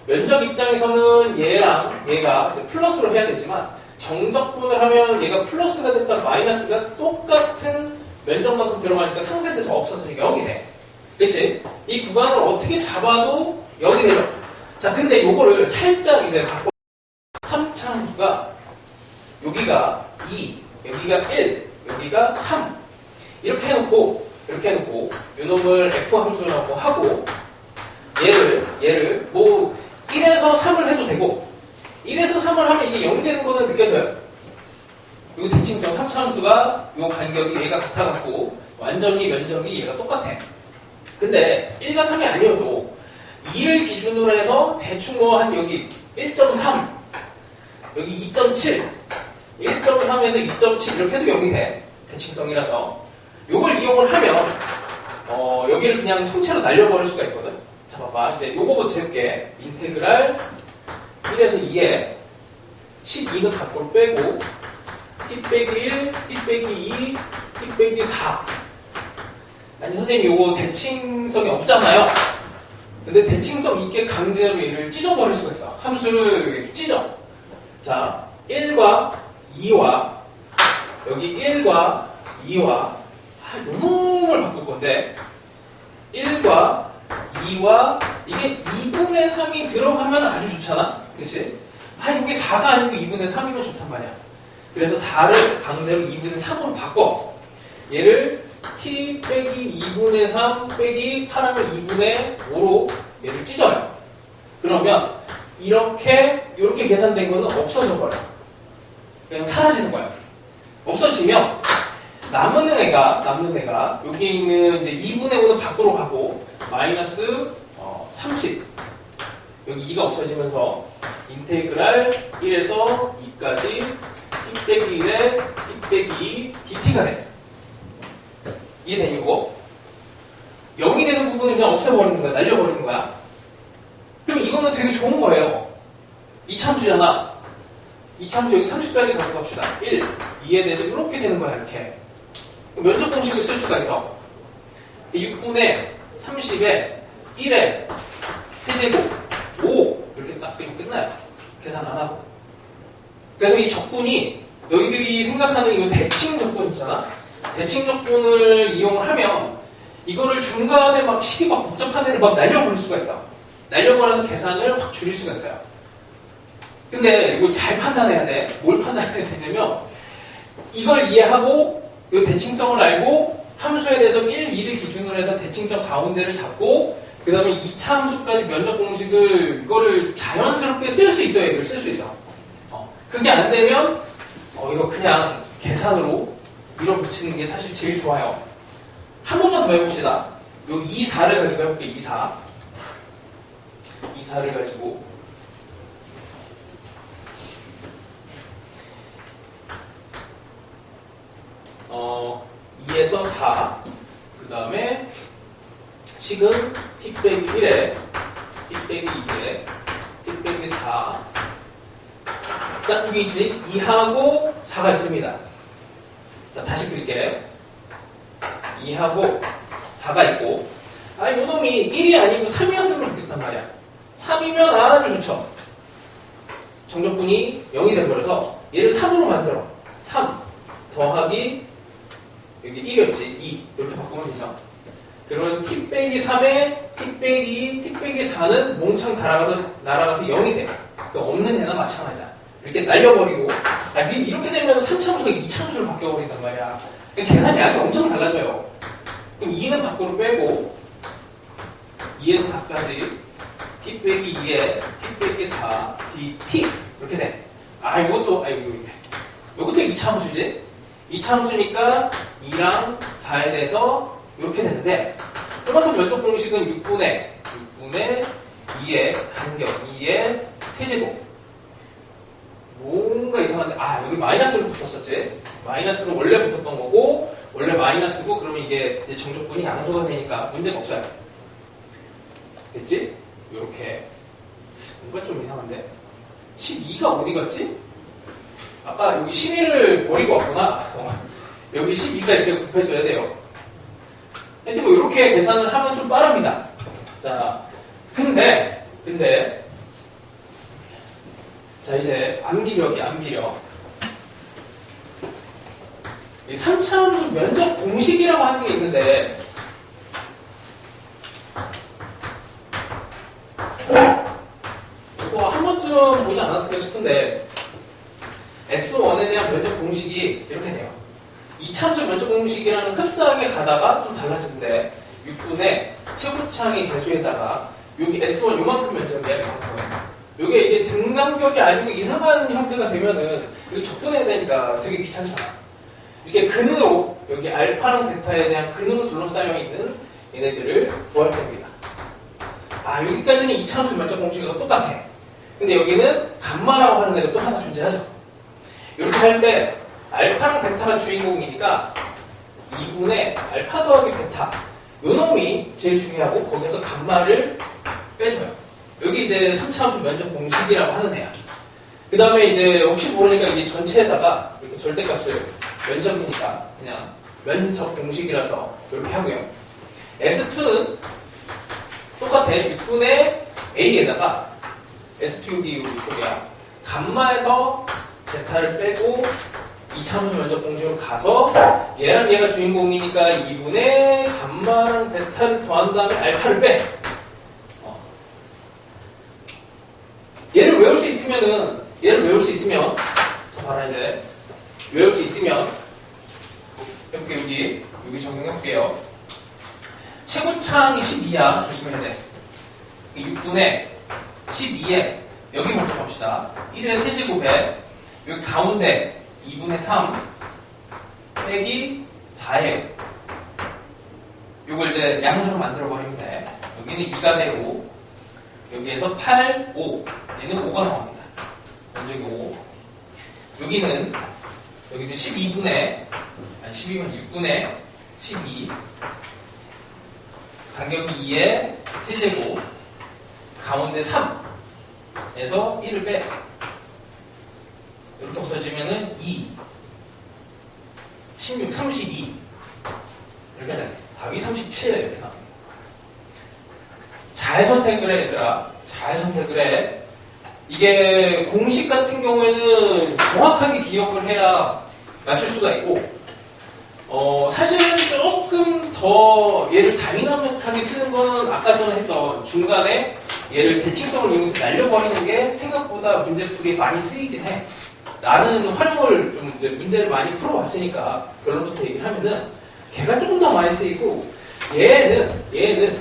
면적 입장에서는 얘랑 얘가 플러스로 해야 되지만 정적분을 하면 얘가 플러스가 됐다 마이너스가 똑같은 면적만큼 들어가니까 상쇄돼서 없어서 0이 돼. 그치? 이 구간을 어떻게 잡아도 0이 되죠. 자, 근데 요거를 살짝 이제 바꿔 3차 함수가 여기가 2, 여기가 1, 여기가 3 이렇게 해놓고 요놈을 F 함수라고 하고 얘를 뭐 1에서 3을 해도 되고 1에서 3을 하면 이게 0이 되는 거는 느껴져요. 요 대칭성 3차 함수가 요 간격이 얘가 같아갖고 완전히 면적이 얘가 똑같아. 근데 1과 3이 아니어도 2를 기준으로 해서 대충 뭐 한 여기 1.3 여기 2.7 1.3에서 2.7 이렇게 해도 0이 돼. 대칭성이라서 요걸 이용을 하면 여기를 그냥 통째로 날려버릴 수가 있거든. 자 봐봐 이제 요거부터 해볼게. 인테그랄 1에서 2에 12는 밖으로 빼고 t 빼기 1, t 빼기 2, t 빼기 4 아니 선생님 요거 대칭성이 없잖아요. 근데 대칭성 있게 강제로 얘를 찢어버릴 수가 있어. 함수를 이렇게 찢어. 자 1과 2와 여기 1과 2와 요놈을 바꿀 건데 1과 2와 이게 2분의 3이 들어가면 아주 좋잖아. 그치? 여기 4가 아니고 2분의 3이면 좋단 말이야. 그래서 4를 강제로 2분의 3으로 바꿔. 얘를 t 빼기 2분의 3 빼기 8하면 2분의 5로 얘를 찢어요. 그러면 이렇게 계산된 거는 없어져 버려. 그냥 사라지는 거야. 없어지면 남는 애가 여기에 있는 이제 2분의 5는 밖으로 가고 마이너스 30 여기 2가 없어지면서 인테그랄 1에서 2까지 t 빼기 1에 t 빼기 2 dt가 돼. 이해되니 이거? 0이 되는 부분을 그냥 없애버리는 거야. 날려버리는 거야. 그럼 이거는 되게 좋은 거예요. 2참수잖아. 2참수 여기 30까지 가져갑시다. 1, 2에 대해서 이렇게 되는 거야. 이렇게. 면적 공식을 쓸 수가 있어. 6분의 30에 1에 세제곱 5 이렇게 딱 그냥 끝나요. 계산 안 하고. 그래서 이 적분이 너희들이 생각하는 이 대칭 적분 있잖아. 대칭 적분을 이용하면 이거를 중간에 막 식이 막 복잡한 애를 막 날려버릴 수가 있어. 날려버려서 계산을 확 줄일 수가 있어요. 근데 이걸 잘 판단해야 돼. 뭘 판단해야 되냐면 이걸 이해하고 이 대칭성을 알고 함수에 대해서 1, 2를 기준으로 해서 대칭점 가운데를 잡고 그 다음에 2차 함수까지 면적 공식을 이거를 자연스럽게 쓸 수 있어야 돼요. 쓸 수 있어. 그게 안 되면 이거 그냥 계산으로 밀어붙이는 게 사실 제일 좋아요. 한 번만 더 해봅시다. 요 2, 4를 가지고 해볼게요. 2, 4. 2, 4를 가지고 2에서 4. 그 다음에 식은 t 빼기 1에 t 빼기 2에 t 빼기 4. 자, 여기 있지? 2하고 4가 있습니다. 자, 다시 그릴게. 2하고 4가 있고, 요 놈이 1이 아니고 3이었으면 좋겠단 말이야. 3이면 아주 좋죠. 정적분이 0이 돼버려서 얘를 3으로 만들어. 3 더하기 여기 1이었지. 2 이렇게 바꾸면 되죠. 그러면 t 빼기 3에 t 빼기 2, t 빼기 4는 몽창 날아가서 0이 돼. 그 없는 애나 마찬가지야. 이렇게 날려버리고, 이렇게 되면 3차함수가 2차함수로 바뀌어버린단 말이야. 계산량이 엄청 달라져요. 그럼 2는 밖으로 빼고 2에서 4까지 t 빼기 2에 t 빼기 4 dt 이렇게 돼. 이것도 2차함수지? 2차함수니까 2랑 4에 대해서 이렇게 되는데, 그만큼 면적 공식은 6분의 2의 간격 2의 세제곱. 뭔가 이상한데, 여기 마이너스로 붙었었지? 마이너스로 원래 붙었던 거고, 원래 마이너스고, 그러면 이게 정적분이 양수가 되니까 문제가 없어요. 됐지? 요렇게. 뭔가 좀 이상한데? 12가 어디 갔지? 아까 여기 12를 버리고 왔구나. 여기 12가 이렇게 곱해져야 돼요. 하여튼 뭐 이렇게 계산을 하면 좀 빠릅니다. 자, 근데 자, 이제 암기력. 이 3차함수 면적 공식이라고 하는 게 있는데, 이거 한 번쯤 보지 않았을까 싶은데, S1에 대한 면적 공식이 이렇게 돼요. 2차함수 면적 공식이라는 흡사하게 가다가 좀 달라지는데, 6분의 최고창의 개수에다가 여기 S1 요만큼 면적이야. 요게 이게 등간격이 아니고 이상한 형태가 되면은 이거 적분해야 되니까 되게 귀찮잖아. 이렇게 근으로, 여기 알파랑 베타에 대한 근으로 둘러싸여 있는 얘네들을 구할 겁니다. 여기까지는 2차함수 면적 공식과 똑같아. 근데 여기는 감마라고 하는 애가 또 하나 존재하죠. 이렇게 할 때 알파랑 베타가 주인공이니까 2분의 알파 더하기 베타, 요 놈이 제일 중요하고 거기에서 감마를 빼줘요. 여기 이제 3차함수 면적 공식이라고 하는 애야. 그 다음에 이제 혹시 모르니까 이게 전체에다가 이렇게 절대값을 면적이니까 그냥 면적 공식이라서 이렇게 하고요. S2는 똑같아. 6분의 A에다가 S2 여기 이쪽이야. 감마에서 베타를 빼고 2차함수 면적 공식으로 가서 얘랑 얘가 주인공이니까 2분의 감마랑 베타를 더한 다음에 알파를 빼. 얘를 외울 수 있으면 더 봐라. 이제 외울 수 있으면 해볼게. 여기 적용해볼게요. 최고창이 12야. 조심해야 돼. 6분의 12에 여기 먼저 봅시다. 1의 세제곱에 여기 가운데 2분의 3 빼기 4에 요걸 이제 양수로 만들어버리면 돼. 여기는 2가 되고 여기에서 8, 5 얘는 5가 나옵니다. 먼저 여기 5 여기는 12분의 6분의 12 간격이 2의 세제곱 가운데 3에서 1을 빼 이렇게 없어지면은 2 16, 32 이렇게 되네. 답이 37 이렇게 나옵니다. 잘 선택을 해, 얘들아. 잘 선택을 해. 이게 공식 같은 경우에는 정확하게 기억을 해야 맞출 수가 있고, 사실은 조금 더 얘를 다이나믹하게 쓰는 거는 아까 전에 했던 중간에 얘를 대칭성을 이용해서 날려버리는 게 생각보다 문제풀이에 많이 쓰이긴 해. 라는 활용을 좀 이제 문제를 많이 풀어왔으니까 결론부터 얘기를 하면은 걔가 조금 더 많이 쓰이고 얘는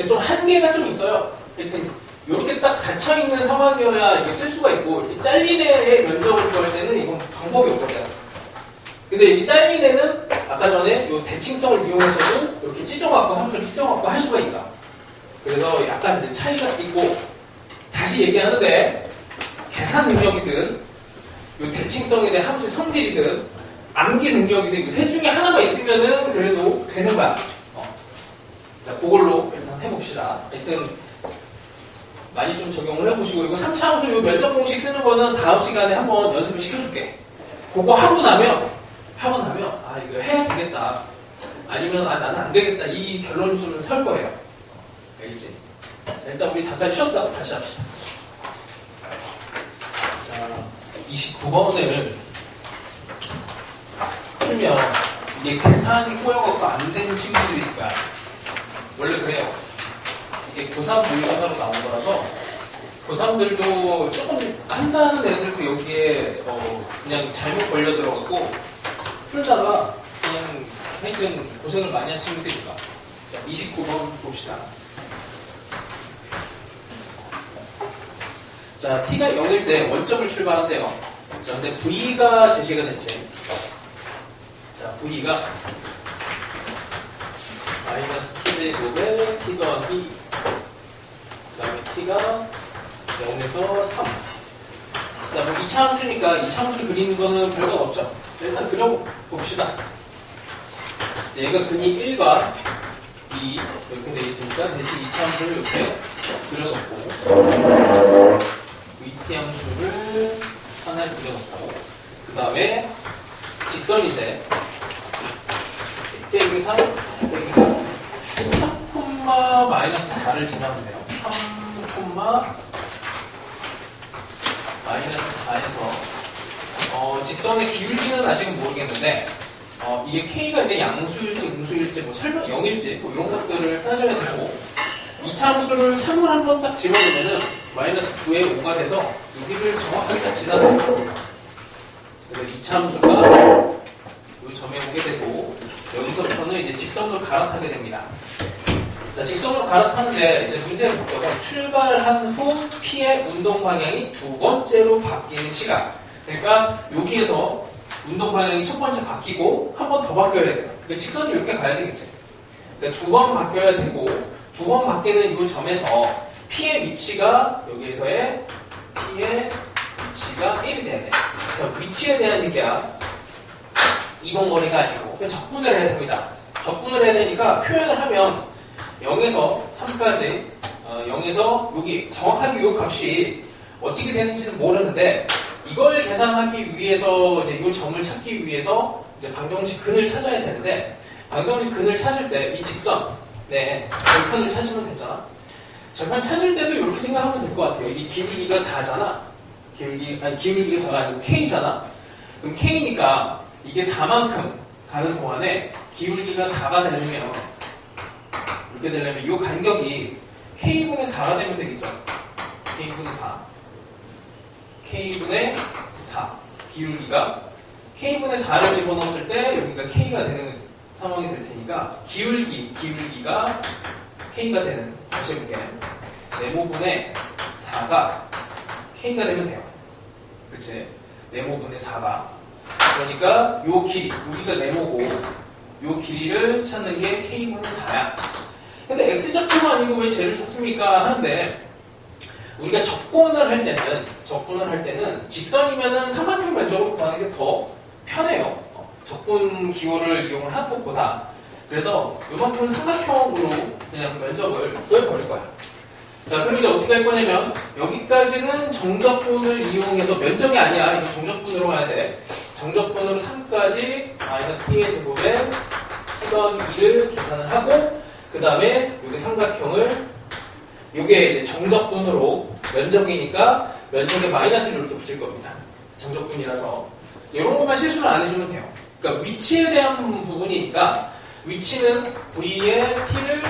좀 한계가 좀 있어요. 하여튼 이렇게 딱 닫혀있는 상황이어야 이게 쓸 수가 있고 이렇게 잘린 애의 면적을 구할 때는 이건 방법이 없거든요. 근데 이 잘린 애는 아까 전에 이 대칭성을 이용해서도 이렇게 찢어갖고 함수를 찢어갖고 할 수가 있어. 그래서 약간 이제 차이가 있고 다시 얘기하는데 계산 능력이든 이 대칭성에 대한 함수의 성질이든 암기 능력이든 이 셋 중에 하나만 있으면은 그래도 되는 거야. 자, 그걸로 일단 해봅시다. 하여튼 많이 좀 적용을 해보시고 이거 3차 함수 이 면적 공식 쓰는 거는 다음 시간에 한번 연습을 시켜줄게. 그거 하고 나면 아 이거 해야 되겠다. 아니면 아 나는 안 되겠다. 이 결론이 좀 설 거예요. 알겠지? 자, 일단 우리 잠깐 쉬었다 다시 합시다. 자, 29번을 풀면 이게 계산이 꼬여갖고 안 되는 친구들이 있을 거야. 원래 그래요. 이게 고3 모의고사로 나온 거라서 고3들도 조금 한다는 애들도 여기에 그냥 잘못 걸려 들어갔고 풀다가 그냥 하여튼 고생을 많이 한 친구들이 있어. 자, 29번 봅시다. 자, t가 0일 때 원점을 출발한대요. 자, 근데 v가 제시가 됐지. 자, v가 마이너스 t제곱에 t 더하기 그 다음에 t가 0에서 3. 그 다음에 2차 함수니까 2차 함수 그리는 거는 별거 없죠. 일단 그려봅시다. 얘가 근이 1과 2 이렇게 되어 있으니까 대신 2차 함수를 이렇게 그려놓고 VT 함수를 하나를 그려놓고 그 다음에 직선인데 빼기 3, 빼기 3 3, 마이너스 4를 지나면 돼요. 3, 마이너스 4에서 직선의 기울기는 아직은 모르겠는데 이게 K가 이제 양수일지 음수일지 뭐 설명 0일지 뭐 이런 것들을 따져야 되고 2차 함수를 3을 한번 딱 집어넣으면은 마이너스 9에 5가 돼서 여기를 정확하게 딱 지나가는 거예요. 그래서 2차 함수가 이 점에 오게 되고 여기서부터는 이제 직선으로 갈아타게 됩니다. 자, 직선으로 갈아타는데 이제 문제의 목적은 출발한 후 P의 운동 방향이 두 번째로 바뀌는 시간. 그러니까 여기에서 운동 방향이 첫 번째 바뀌고 한 번 더 바뀌어야 돼요. 그러니까 직선이 이렇게 가야 되겠지. 그러니까 두 번 바뀌어야 되고 두 번 바뀌는 이 점에서 P의 위치가 여기에서의 P의 위치가 1이 돼야 돼. 그래서 위치에 대한 얘기야. 이동거리가 아니고 그냥 적분을 해야 됩니다. 적분을 해야 되니까 표현을 하면 0에서 3까지 0에서 여기 정확하게 이 값이 어떻게 되는지는 모르는데 이걸 계산하기 위해서 이제 이 점을 찾기 위해서 이제 방정식 근을 찾아야 되는데 방정식 근을 찾을 때 이 직선 절편을 찾으면 되잖아. 절편 찾을 때도 이렇게 생각하면 될 것 같아요. 이 기울기가 4잖아. 기울기가 4가 아니고 K잖아. 그럼 K니까 이게 4만큼 가는 동안에 기울기가 4가 되려면 이렇게 되려면 이 간격이 K분의 4가 되면 되겠죠. K분의 4. K분의 4. 기울기가 K분의 4를 집어넣었을 때 여기가 K가 되는 상황이 될 테니까 기울기가 K가 되는, 다시 해볼게. 네모분의 4가 K가 되면 돼요. 그렇지? 네모분의 4가. 그러니까 요 길이, 여기가 네모고 요 길이를 찾는 게 K분의 4야. 근데 X좌표가 아니고 왜 쟤를 찾습니까? 하는데 우리가 적분을 할 때는 직선이면은 삼각형 면적으로 구하는 게 더 편해요. 적분 기호를 이용을 하는 것보다. 그래서 이만큼 삼각형으로 그냥 면적을 구해버릴 거야. 자, 그럼 이제 어떻게 할 거냐면 여기까지는 정적분을 이용해서 면적이 아니야. 이거 정적분으로 가야 돼. 정적분으로 3까지 마이너스 t의 제곱에 t 더하기 2를 계산을 하고 그 다음에 여기 삼각형을 이게 이제 정적분으로 면적이니까 면적에 마이너스를 이렇게 붙일 겁니다. 정적분이라서 이런 것만 실수를 안 해주면 돼요. 그러니까 위치에 대한 부분이니까 위치는 V의 t를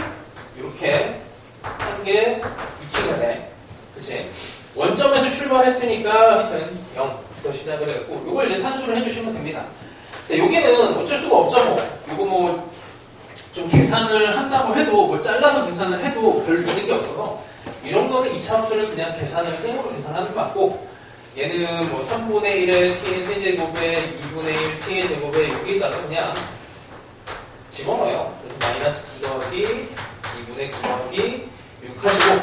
이렇게 한 게 위치가 돼. 그치? 원점에서 출발했으니까 하여튼 0. 부터 시작을 해갖고 요걸 이제 산수를 해주시면 됩니다. 자, 여기는 어쩔 수가 없죠. 뭐 요거 뭐 좀 계산을 한다고 해도 뭐 잘라서 계산을 해도 별 이득이 없어서 이 정도는 2차 함수를 그냥 계산을 생으로 계산하는 거 맞고 얘는 뭐 3분의 1의 t의 세제곱에 2분의 1 t의 제곱에 여기다가 그냥 집어넣어요. 그래서 마이너스 2 더하기 2분의 9 더하기 6 하시고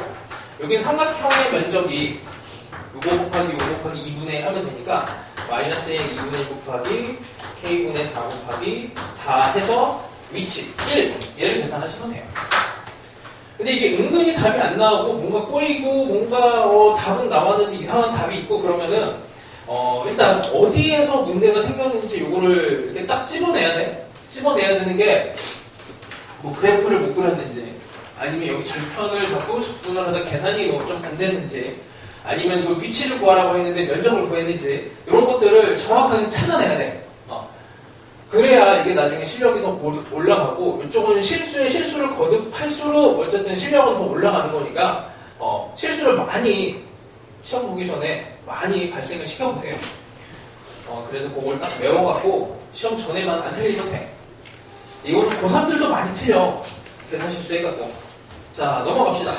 여기 삼각형의 면적이 요거 곱하기 요거 곱하기 2분의 1 하면 되니까 마이너스의 2분의 1 곱하기 k분의 4 곱하기 4 해서 위치 1 얘를 계산하시면 돼요. 근데 이게 은근히 답이 안 나오고 뭔가 꼬이고 뭔가 답은 나왔는데 이상한 답이 있고 그러면은 일단 어디에서 문제가 생겼는지 요거를 이렇게 딱 집어내야 돼. 집어내야 되는 게 뭐 그래프를 못 그렸는지 아니면 여기 절편을 자꾸 적분을 하다 계산이 뭐 좀 안 됐는지 아니면 그 위치를 구하라고 했는데 면적을 구했는지 이런 것들을 정확하게 찾아내야 돼. 그래야 이게 나중에 실력이 더 올라가고 이쪽은 실수에 실수를 거듭할수록 어쨌든 실력은 더 올라가는 거니까 실수를 많이 시험 보기 전에 많이 발생을 시켜보세요. 그래서 그걸 딱 외워갖고 시험 전에만 안 틀리면 돼. 이거는 고3들도 많이 틀려. 계산 실수해갖고. 자, 넘어갑시다.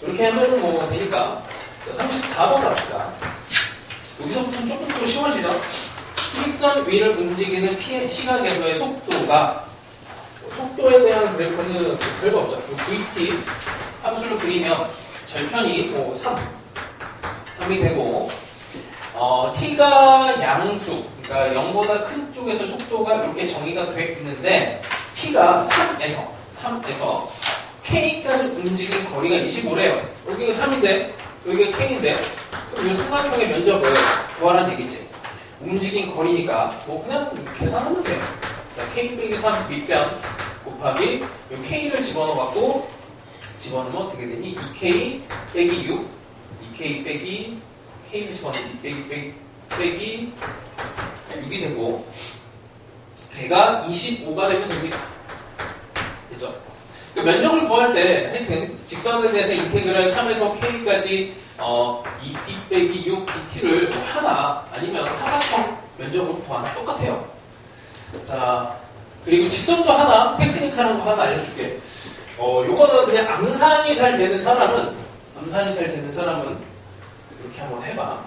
이렇게 하면 뭐 되니까 34번 갑시다. 여기서부터는 조금 더 쉬워지죠. 수직선 위를 움직이는 시각에서의 속도가 속도에 대한 그래프는 별거 없죠. VT 함수를 그리면 절편이 뭐 3이 되고 t가 양수 그러니까 0보다 큰 쪽에서 속도가 이렇게 정의가 되어 있는데 p가 3에서 k까지 움직인 거리가 25래요. 여기가 3인데 여기가 k인데 그럼 이 삼각형의 면적을 구하라는 얘기지. 움직인 거리니까 뭐 그냥 계산하면 돼요. 자, k 빼기 3 밑변 곱하기 요 k를 집어넣어갖고 집어넣으면 어떻게 되니? 2k 빼기 6 2k 빼기 k를 집어넣으면 빼기 6이 되고 걔가 25가 되면 됩니다. 그죠? 그 면적을 구할 때 하여튼 직선에 대해서 인테그랄 3에서 k까지 2t 빼기 6 dt를 하나 아니면 삼각형 면적을 구하나 똑같아요. 자, 그리고 직선도 하나, 테크니컬한 거 하나 알려줄게. 요거는 그냥 암산이 잘 되는 사람은 이렇게 한번 해봐.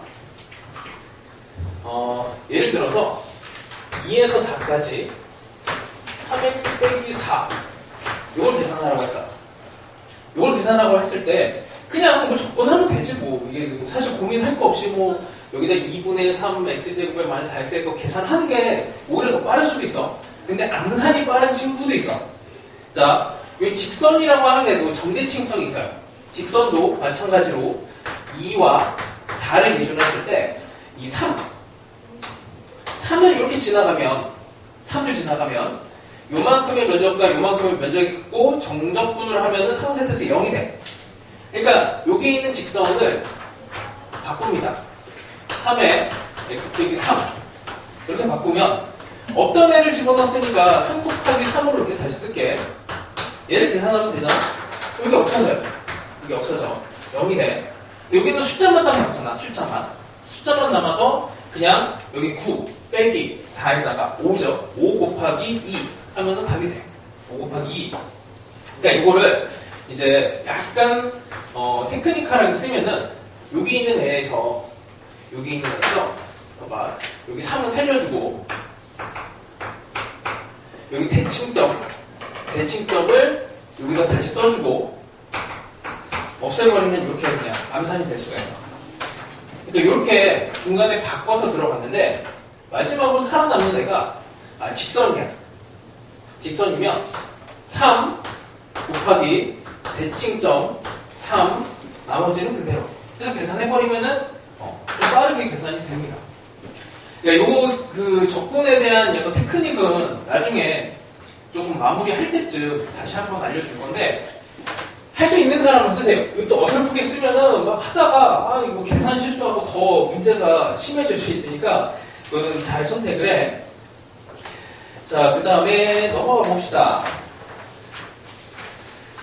예를 들어서 2에서 4까지 3x 빼기 4 요걸 계산하라고 했어. 요걸 계산하라고 했을 때 그냥 뭐 접근하면 되지 뭐. 이게 사실 고민할 거 없이 뭐 여기다 2분의 3 x제곱에 마이너스 4x제곱 계산하는 게 오히려 더 빠를 수도 있어. 근데 암산이 빠른 친구도 있어. 자, 이 직선이라고 하는 애도 점대칭성이 있어요. 직선도 마찬가지로 2와 4를 기준으로 했을 때 이 3을 이렇게 지나가면 3을 지나가면 요만큼의 면적과 요만큼의 면적이 있고 정적분을 하면은 상세돼서 0이 돼. 그러니까 여기 있는 직선을 바꿉니다. 3에 x 빼기 3 이렇게 바꾸면 없던 애를 집어넣었으니까 3 곱하기 3으로 이렇게 다시 쓸게. 얘를 계산하면 되잖아. 여기 없어져요. 여기 없어져. 0이 돼. 여기는 숫자만 남았잖아. 숫자만 남아서 그냥 여기 9 빼기 4에다가 5죠. 5 곱하기 2 하면은 답이 돼. 5 곱하기 2. 그러니까 이거를 이제 약간 테크니컬하게 쓰면은 여기 있는 애에서 봐봐. 여기 3은 살려주고 여기 대칭점을 여기다 다시 써주고 없애버리면 이렇게 그냥 암산이 될 수가 있어. 그러니까 이렇게 중간에 바꿔서 들어갔는데 마지막으로 살아남는 애가 직선이야. 직선이면 3 곱하기 대칭점 3 나머지는 그대로. 그래서 계산해버리면은 좀 빠르게 계산이 됩니다. 그러니까 요거 그 적분에 대한 약간 테크닉은 나중에 조금 마무리할 때쯤 다시 한번 알려줄 건데 할 수 있는 사람은 쓰세요. 이것도 어설프게 쓰면은 막 하다가 이거 계산 실수하고 더 문제가 심해질 수 있으니까 그거는 잘 선택을 해. 자, 그 다음에 넘어가 봅시다.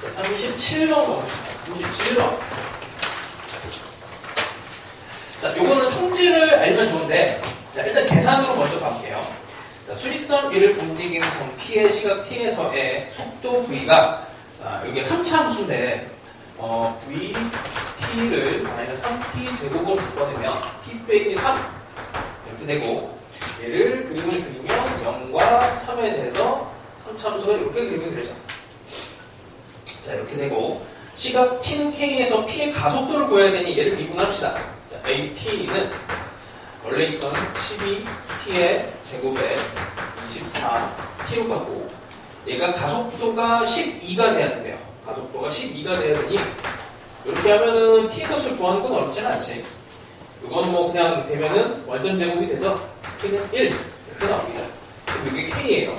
자, 37번 넘어갑시다. 37번. 자, 요거는 성질을 알면 좋은데, 자, 일단 계산으로 먼저 가볼게요. 자, 수직선 B를 움직이는 점 P의 시각 T에서의 속도 V가, 자, 여기 3차 함수인데, V, T를 마이너스 3T 제곱으로 바꿔내면 T 빼기 3 이렇게 되고, 얘를 그림을 그리면 0과 3에 대해서 3차 함수가 이렇게 그림이 그려져. 자, 이렇게 되고, 시각 T는 K에서 P의 가속도를 구해야 되니 얘를 미분합시다. 자, AT는 원래 있던 12T의 제곱에 24T로 가고, 얘가 가속도가 12가 돼야 된대요. 가속도가 12가 돼야 되니, 이렇게 하면은 T 값을 구하는 건 어렵지는 않지. 이건 뭐 그냥 되면은 완전 제곱이 돼서 T는 1 이렇게 나옵니다. 이게 K예요.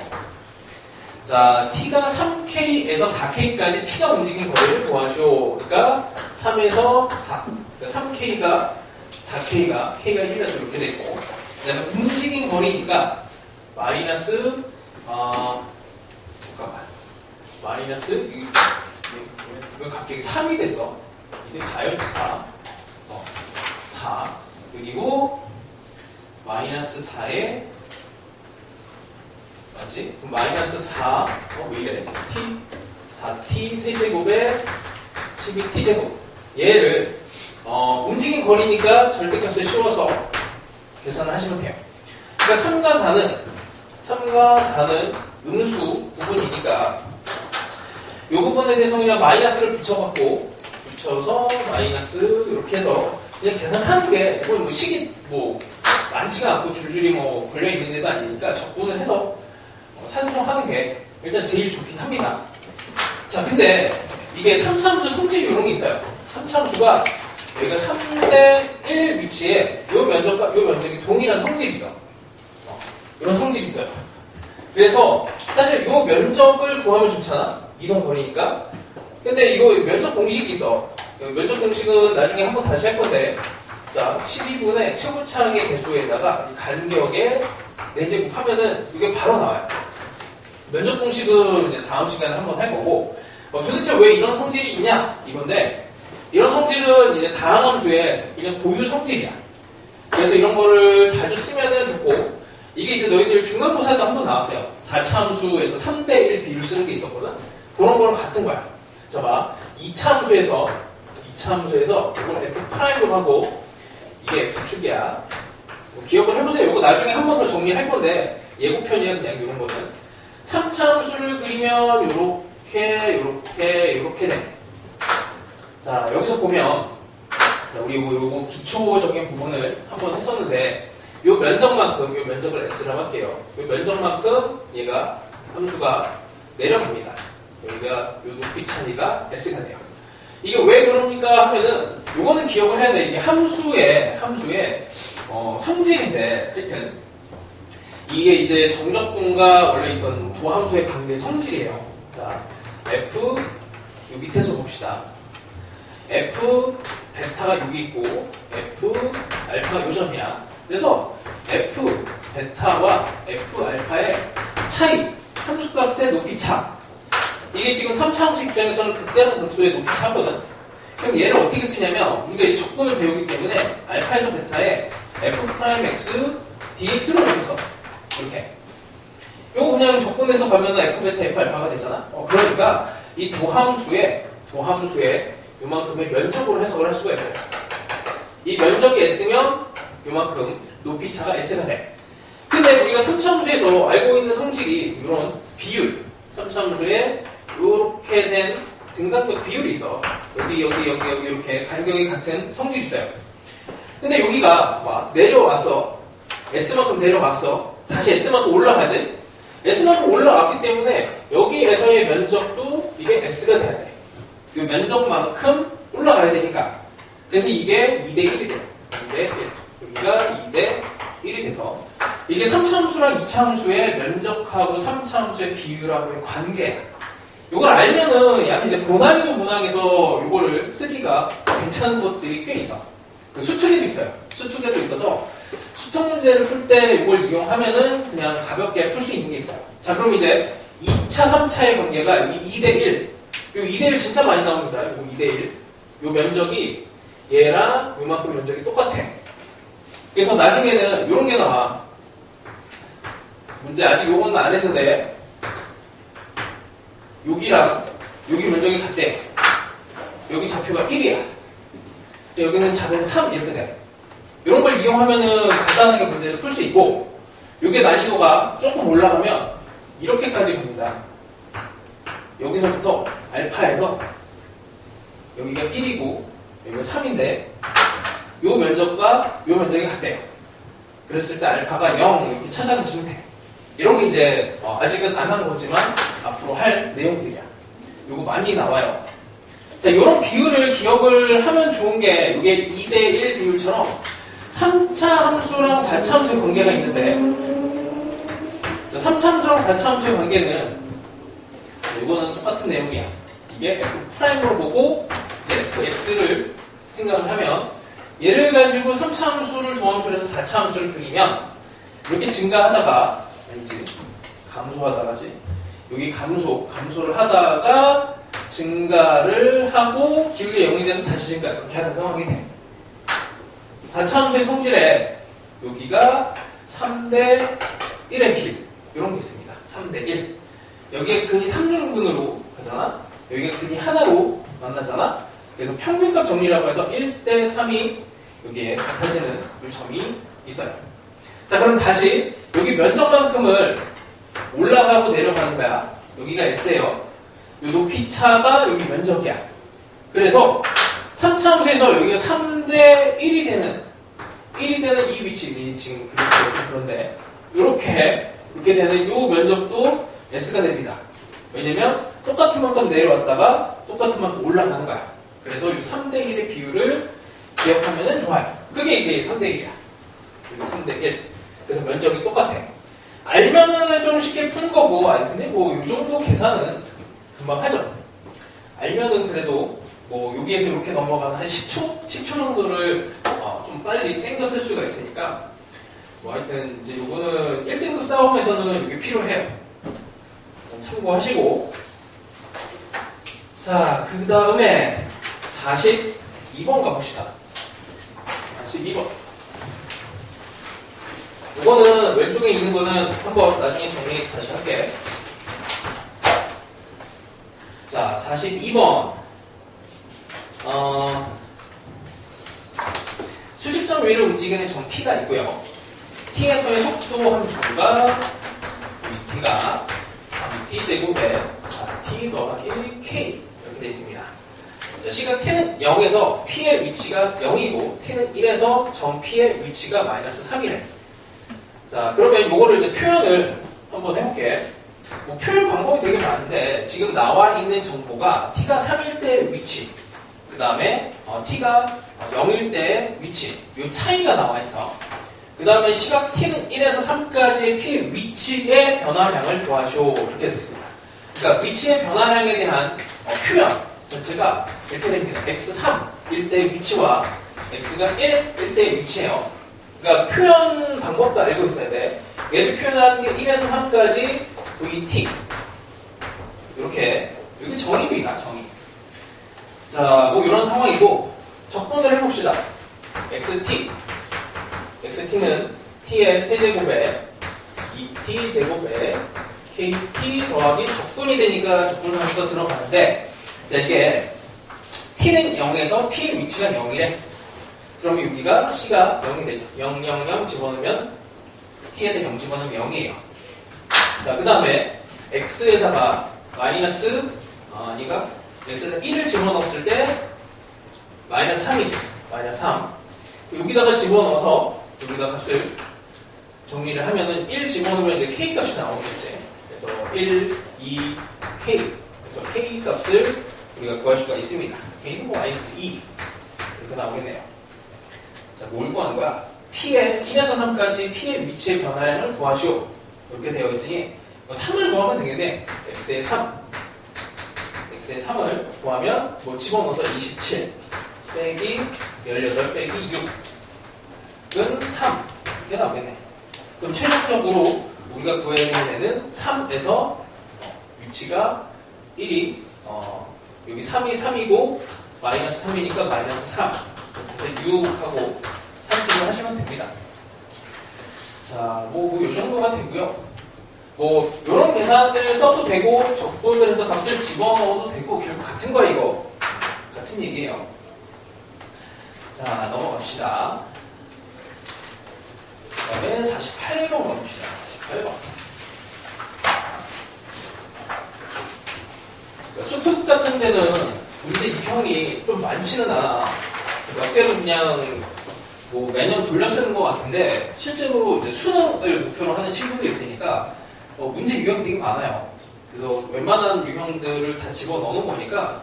자, T가 3K에서 4K까지 P가 움직인 거리를 구하쇼. 그러니까 3에서 4. 그러니까 3K가 4K가 K가 1에서 이렇게 되고, 그 다음에 움직인 거리가 마이너스 잠깐만 마이너스 이거 갑자기 3이 됐어. 이게 4였지 4. 4 그리고 마이너스 4에 맞지? 그럼 마이너스 4 왜 이래? T 4T 세제곱에 12T제곱 얘를 움직인 거리니까 절대값을 씌워서 계산을 하시면 돼요. 그러니까 3과 4는 음수 부분이니까 이 부분에 대해서 그냥 마이너스를 붙여서 마이너스 이렇게 해서 그냥 계산하는 게 뭐 식이 뭐 많지가 않고 줄줄이 뭐 걸려 있는 데도 아니니까 적분을 해서 산수하는 게 일단 제일 좋긴 합니다. 자, 근데 이게 3차함수 성질이 이런 게 있어요. 3차함수가 여기가 3대1 위치에 이 면적과 이 면적이 동일한 성질이 있어. 이런 성질이 있어요. 그래서 사실 이 면적을 구하면 좋잖아. 이동 거리니까. 근데 이거 면적 공식이 있어. 면적 공식은 나중에 한번 다시 할 건데, 자, 12분의 최고차항의 개수에다가 간격에 4제곱 하면은 이게 바로 나와요. 면적 공식은 이제 다음 시간에 한번 할 거고, 도대체 왜 이런 성질이 있냐? 이건데, 이런 성질은 이제 다항함수의 그냥 고유 성질이야. 그래서 이런 거를 자주 쓰면은 좋고, 이게 이제 너희들 중간고사에도 한번 나왔어요. 4차 함수에서 3대1 비율 쓰는 게 있었거든? 그런 거랑 같은 거야. 자, 봐. 2차 함수에서 이걸 F'로 하고, 이게 X축이야. 기억을 해보세요. 이거 나중에 한 번 더 정리할 건데, 예고편이야, 그냥 이런 거는. 3차 함수를 그리면 요렇게 돼. 자, 여기서 보면, 자, 우리 요거 기초적인 부분을 한번 했었는데, 요 면적을 S라고 할게요. 요 면적만큼 얘가 함수가 내려갑니다. 여기가 요 높이 차이가 S가 돼요. 이게 왜 그럽니까 하면은, 요거는 기억을 해야 돼. 이게 함수의 성질인데, 하여튼, 이게 이제 정적분과 원래 있던 도함수의 관계 성질이에요. 자, F, 요 밑에서 봅시다. F, 베타가 여기 있고, F, 알파가 요 점이야. 그래서 F, 베타와 F, 알파의 차이, 함수값의 높이차. 이게 지금 3차 함수 입장에서는 극대한 급수의 높이차거든. 그럼 얘를 어떻게 쓰냐면, 우리가 이제 적분을 배우기 때문에 알파에서 베타에 F'X, dx로 이렇게 써. 이렇게. 요거 그냥 적분해서 가면은 F, 베타, F, 알파가 되잖아. 그러니까 이 도함수의 요만큼의 면적으로 해석을 할 수가 있어요. 이 면적이 S면 요만큼 높이차가 S가 돼. 근데 우리가 3차함수에서 알고 있는 성질이 이런 비율, 3차함수에 이렇게 된 등간격 비율이 있어. 여기 이렇게 간격이 같은 성질이 있어요. 근데 여기가 막 내려왔어. S만큼 내려왔어. 다시 S만큼 올라가지? S만큼 올라왔기 때문에 여기에서의 면적도 이게 S가 돼야 돼. 이 면적만큼 올라가야 되니까. 그래서 이게 2대1이 돼요. 2대1. 여기가 2대1이 돼서 이게 3차 함수랑 2차 함수의 면적하고 3차 함수의 비율하고의 관계야. 이걸 알면은 약간 이제 고난이도 문항에서 이거를 쓰기가 괜찮은 것들이 꽤 있어. 수특에도 있어요. 수특에도 있어서 수특 문제를 풀 때 이걸 이용하면은 그냥 가볍게 풀 수 있는 게 있어요. 자, 그럼 이제 2차, 3차의 관계가 여기 2대1. 이 2대1 진짜 많이 나옵니다. 이거 2대1. 요 면적이 얘랑 요만큼 면적이 똑같아. 그래서 나중에는 이런 게 나와. 문제 아직 요거는 안 했는데 여기랑 여기 면적이 같대. 여기 좌표가 1이야. 여기는 좌표는 3 이렇게 돼. 이런 걸 이용하면은 간단하게 문제를 풀 수 있고, 요게 난이도가 조금 올라가면 이렇게까지 갑니다. 여기서부터 알파에서 여기가 1이고 여기가 3인데 요 면적과 요 면적이 같대요. 그랬을 때 알파가 0 이렇게 찾아내시면 돼요. 이런 게 이제 아직은 안 한 거지만 앞으로 할 내용들이야. 요거 많이 나와요. 자, 요런 비율을 기억을 하면 좋은 게 이게 2대1 비율처럼 3차 함수랑 4차 함수의 관계가 있는데, 자, 3차 함수랑 4차 함수의 관계는 이거는 똑같은 내용이야. 이게 F'으로 보고 이제 Fx를 생각을 하면, 얘를 가지고 3차 함수를 도함수로 해서 4차 함수를 그리면 이렇게 증가하다가, 아니지, 감소하다가지, 여기 감소를 하다가 증가를 하고 기울기 0이 돼서 다시 증가, 이렇게 하는 상황이 돼. 4차 함수의 성질에 여기가 3대 1의 비율, 이런 게 있습니다. 3대 1. 여기에 근이 3등분으로 가잖아? 여기가 근이 하나로 만나잖아? 그래서 평균값 정리라고 해서 1대 3이 여기에 같아지는 요점이 있어요. 자, 그럼 다시 여기 면적만큼을 올라가고 내려가는 거야. 여기가 S예요. 이 높이 차가 여기 면적이야. 그래서 3차 함수에서 여기가 3대 1이 되는 이 위치, 지금 그런데 이렇게 되는 이 면적도 S가 됩니다. 왜냐면 똑같은 만큼 내려왔다가 똑같은 만큼 올라가는 거야. 그래서 이 3대 1의 비율을 기억하면 좋아요. 그게 이게 3대 1이야. 이게 3대 1. 그래서 면적이 똑같아. 알면은 좀 쉽게 푸는 거고, 근데 뭐 이 정도 계산은 금방 하죠. 알면은 그래도 뭐 여기에서 이렇게 넘어가는 한 10초 정도를 좀 빨리 땡겨 쓸 수가 있으니까, 뭐 하여튼 이제 요거는 1등급 싸움에서는 이게 필요해요. 참고하시고, 자, 그 다음에 42번 가봅시다. 42번. 이거는 왼쪽에 있는 거는 한번 나중에 정리 다시 할게. 자, 42번. 수직선 위를 움직이는 점 P가 있고요. T에서의 속도 함수가 T가 3T 제곱에 4T 더하기 K 이렇게 되어 있습니다. 자, 시각 T는 0에서 P의 위치가 0이고 T는 1에서 점 P의 위치가 마이너스 3이래. 자, 그러면 이거를 이제 표현을 한번 해볼게. 뭐 표현 방법이 되게 많은데 지금 나와 있는 정보가 T가 3일 때의 위치, 그 다음에 T가 0일 때의 위치, 이 차이가 나와 있어. 그 다음에 시각 T는 1에서 3까지의 P의 위치의 변화량을 구하시오 이렇게 됐습니다. 그러니까 위치의 변화량에 대한 표현 자체가 이렇게 됩니다. x3일 때의 위치와 x가 1일 때의 위치예요. 그러니까 표현 방법도 알고 있어야 돼. 얘를 표현하는 게 1에서 3까지 VT. 이렇게 정의입니다. 정의. 자, 뭐 이런 상황이고 적분을 해봅시다. XT는 T의 세제곱에 2T 제곱에 KT 더하기 적분이 되니까 적분함수가 들어가는데, 자, 이게 T는 0에서 P의 위치가 0이래. 그럼 여기가 C가 0이 되죠. 0, 0, 0 집어넣으면 T에다 0 집어넣으면 0이에요. 자, 그 다음에 X에다가 마이너스, X에다 1을 집어넣었을 때 마이너스 3이지. 마이너스 3. 여기다가 집어넣어서 여기다 값을 정리를 하면은 1 집어넣으면 이제 K 값이 나오겠지. 그래서 1, 2, K. 그래서 K 값을 우리가 구할 수가 있습니다. K는 뭐 마이너스 2. 이렇게 나오겠네요. 자, 뭘 구하는 거야? P의 1에서 3까지 P의 위치의 변화량을 구하시오. 이렇게 되어 있으니 3을 구하면 되겠네. X의 3. X의 3을 구하면 뭐 집어넣어서 27 빼기 18 빼기 6은 3. 이렇게 나오겠네. 그럼 최종적으로 우리가 구해야 되는 애는 3에서 위치가 1이 여기 3이 3이고 마이너스 3이니까 마이너스 3. 그래서 6하고 산수를 하시면 됩니다. 자, 요 정도가 되고요. 요런 계산들 써도 되고, 적분을 해서 값을 집어넣어도 되고, 결국 같은 거야, 이거. 같은 얘기예요. 자, 넘어갑시다. 그 다음에 48번 가봅시다. 48번. 수특 같은 데는 문제 유형이 좀 많지는 않아. 몇 개로 그냥 매년 돌려 쓰는 것 같은데, 실제로 이제 수능을 목표로 하는 친구들이 있으니까, 문제 유형이 되게 많아요. 그래서 웬만한 유형들을 다 집어넣는 거니까,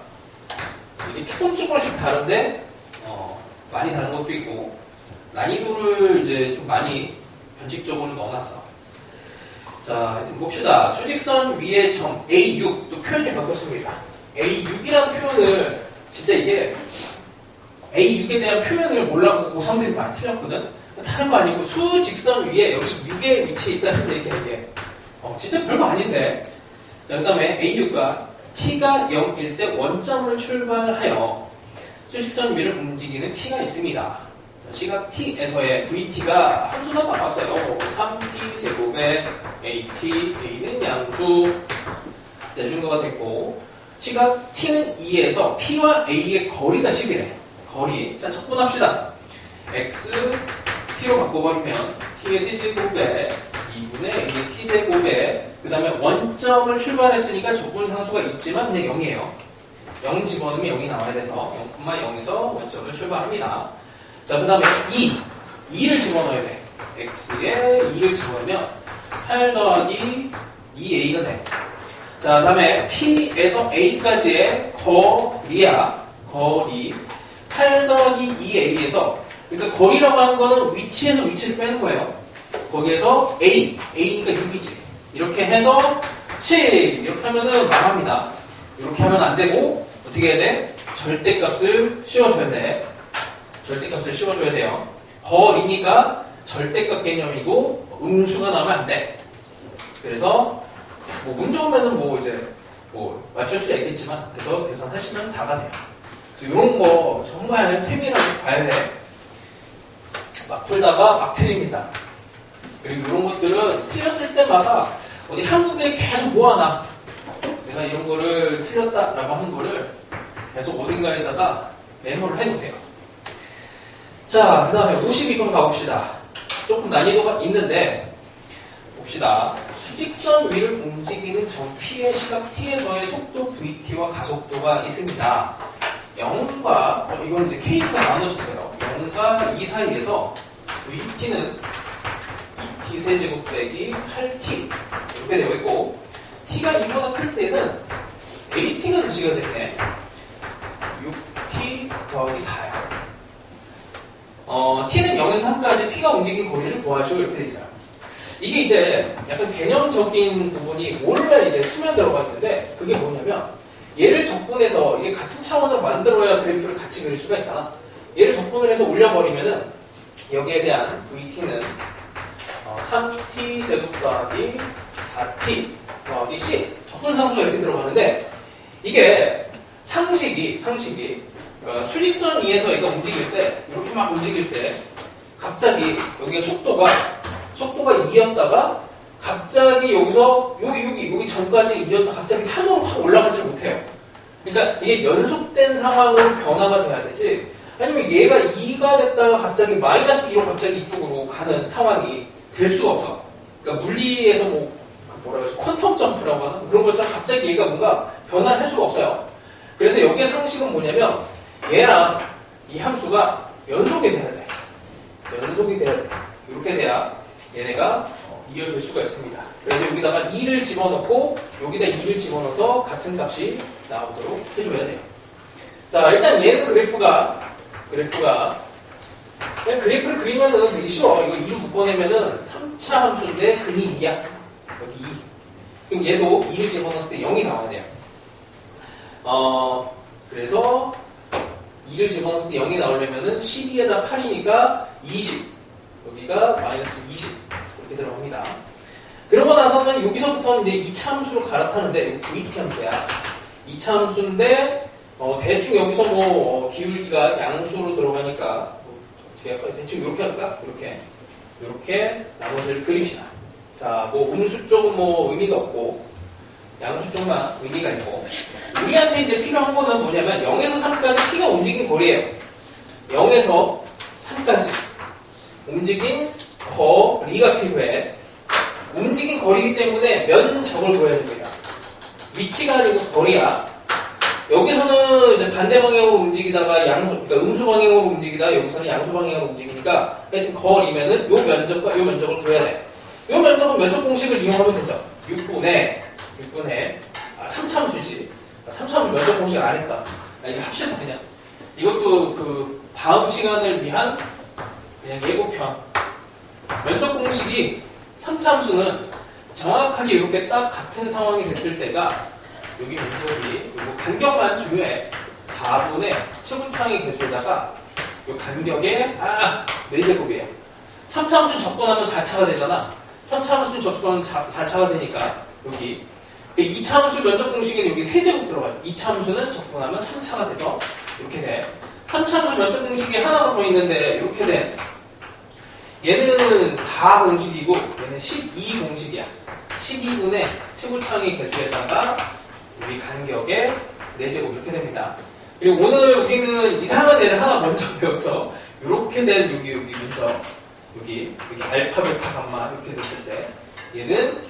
이게 조금씩 다른데, 많이 다른 것도 있고, 난이도를 이제 좀 많이 변칙적으로 넣어놨어. 자, 하여튼 봅시다. 수직선 위의 점 A6, 또 표현이 바뀌었습니다. A6이라는 표현을, 진짜 이게, A6에 대한 표현을 몰라고 고3들이 많이 틀렸거든? 다른 거 아니고 수직선 위에 여기 6의 위치에 있다는 얘기야, 이게. 진짜 별거 아닌데. 자, 그 다음에 A6과 T가 0일 때 원점을 출발하여 수직선 위를 움직이는 P가 있습니다. 시각 T에서의 VT가 함수가 나왔어요. 3T 제곱에 AT, A는 양수, 내준거가 됐고, 시각 T는 2에서 P와 A의 거리가 10이래. 거리. 자, 적분합시다. X, T로 바꿔버리면 T의 T제곱에 2분의 A의 T제곱에 그 다음에 원점을 출발했으니까 적분상수가 있지만 그냥 0이에요. 0 집어넣으면 0이 나와야 돼서 0,0에서 원점을 출발합니다. 자, 그 다음에 2를 집어넣어야 돼. X에 2를 집어넣으면 8 더하기 2A가 돼. 자, 그 다음에 P에서 A까지의 거리야. 거리. 8 더하기 2A에서, 그러니까 거리라고 하는 거는 위치에서 위치를 빼는 거예요. 거기에서 A니까 6이지. 이렇게 해서 7! 이렇게 하면은 망합니다. 이렇게 하면 안 되고, 어떻게 해야 돼? 절대값을 씌워줘야 돼. 절대값을 씌워줘야 돼요. 거리니까 절대값 개념이고, 음수가 나오면 안 돼. 그래서, 운 좋으면은 이제, 맞출 수가 있겠지만, 그래서 계산하시면 4가 돼요. 그래서 이런 거 정말 세밀하게 봐야 돼. 막 풀다가 막 틀립니다. 그리고 이런 것들은 틀렸을 때마다 어디 한국에 계속 모아놔. 내가 이런 거를 틀렸다라고 하는 거를 계속 어딘가에다가 메모를 해놓으세요. 자, 그 다음에 52번 가봅시다. 조금 난이도가 있는데, 봅시다. 수직선 위를 움직이는 점 P의 시각 T에서의 속도 VT와 가속도가 있습니다. 0과, 이건 이제 케이스가 나눠졌어요. 0과 2 사이에서 VT는 2t 세제곱 빼기 8t 이렇게 되어 있고, t가 2보다 클 때는 AT가 제시가 됐네. 6t 더하기 4야. t는 0에서 3까지 p가 움직인 거리를 구하시오. 이렇게 돼 있어요. 이게 이제 약간 개념적인 부분이 오늘날 이제 스며들어가 있는데, 그게 뭐냐면, 얘를 적분해서 이게 같은 차원을 만들어야 그래프를 같이 그릴 수가 있잖아. 얘를 적분을 해서 올려버리면은 여기에 대한 VT는 3t 제곱 더하기 4t 더하기 c 적분상수가 이렇게 들어가는데, 이게 상식이 그러니까 수직선 위에서 얘가 움직일 때, 이렇게 막 움직일 때 갑자기 여기에 속도가 2였다가 갑자기 여기서 여기 전까지 2였다 갑자기 3으로 확 올라가지 못해요. 그러니까 이게 연속된 상황으로 변화가 돼야 되지, 아니면 얘가 2가 됐다가 갑자기 마이너스 2로 갑자기 이쪽으로 가는 상황이 될 수가 없어. 그러니까 물리에서 퀀텀 점프라고 하는 그런 것처럼 갑자기 얘가 뭔가 변화를 할 수가 없어요. 그래서 여기의 상식은 뭐냐면, 얘랑 이 함수가 연속이 돼야 돼. 연속이 돼야 돼. 이렇게 돼야 얘네가 이어질 수가 있습니다. 그래서 여기다가 2를 집어넣고 여기다 2를 집어넣어서 같은 값이 나오도록 해줘야 돼요. 자, 일단 얘는 그래프가 그냥 그래프를 그리면은 되게 쉬워. 이거 2로 묶어내면은 3차 함수인데 근이 2야. 여기 2. 그럼 얘도 2를 집어넣었을 때 0이 나와야 돼요. 그래서 2를 집어넣었을 때 0이 나오려면은 12에다 8이니까 20. 여기가 마이너스 20. 이렇게 들어갑니다. 그러고 나서는 여기서부터는 이제 2차 함수로 갈아타는데, 이거 VT 함수야. 2차 함수인데, 대충 여기서 기울기가 양수로 들어가니까, 대충 이렇게 할까? 이렇게. 이렇게 나머지를 그립시다. 자, 뭐 음수 쪽은 뭐 의미가 없고 양수 쪽만 의미가 있고 우리한테 이제 필요한 거는 뭐냐면 0에서 3까지 P가 움직인 거리예요. 0에서 3까지 움직인 거리가 필요해. 움직인 거리이기 때문에 면적을 둬야 됩니다. 위치가 아니고 거리야. 여기서는 이제 반대 방향으로 움직이다가 그러니까 음수 방향으로 움직이다 여기서는 양수 방향으로 움직이니까 하여튼 거리면은 요 면적과 요 면적을 둬야 돼. 요 면적은 면적 공식을 이용하면 되죠. 6분의 3참수지. 3참수 면적 공식 안 했다. 이거 합시다 그냥. 이것도 그 다음 시간을 위한 그냥 예고편. 면적 공식이 3참수는 정확하게 이렇게 딱 같은 상황이 됐을 때가 여기 면적이 그리고 간격만 중요해. 4분의 최분창의 개수에다가 이 간격에 4제곱이에요. 3차함수 접근하면 4차가 되잖아. 3차함수 접근하면 4차가 되니까 여기 2차함수 면적 공식에는 여기 3제곱 들어가요. 2차함수는 접근하면 3차가 돼서 이렇게 돼. 3차함수 면적 공식이 하나가 더 있는데 이렇게 돼. 얘는 4 공식이고 얘는 12 공식이야. 12분의 최고창의 개수에다가 우리 간격에 4제곱 이렇게 됩니다. 그리고 오늘 우리는 이상한 애를 하나 먼저 배웠죠. 이렇게 된 여기 문적 여기 알파, 베타, 감마 이렇게 됐을 때 얘는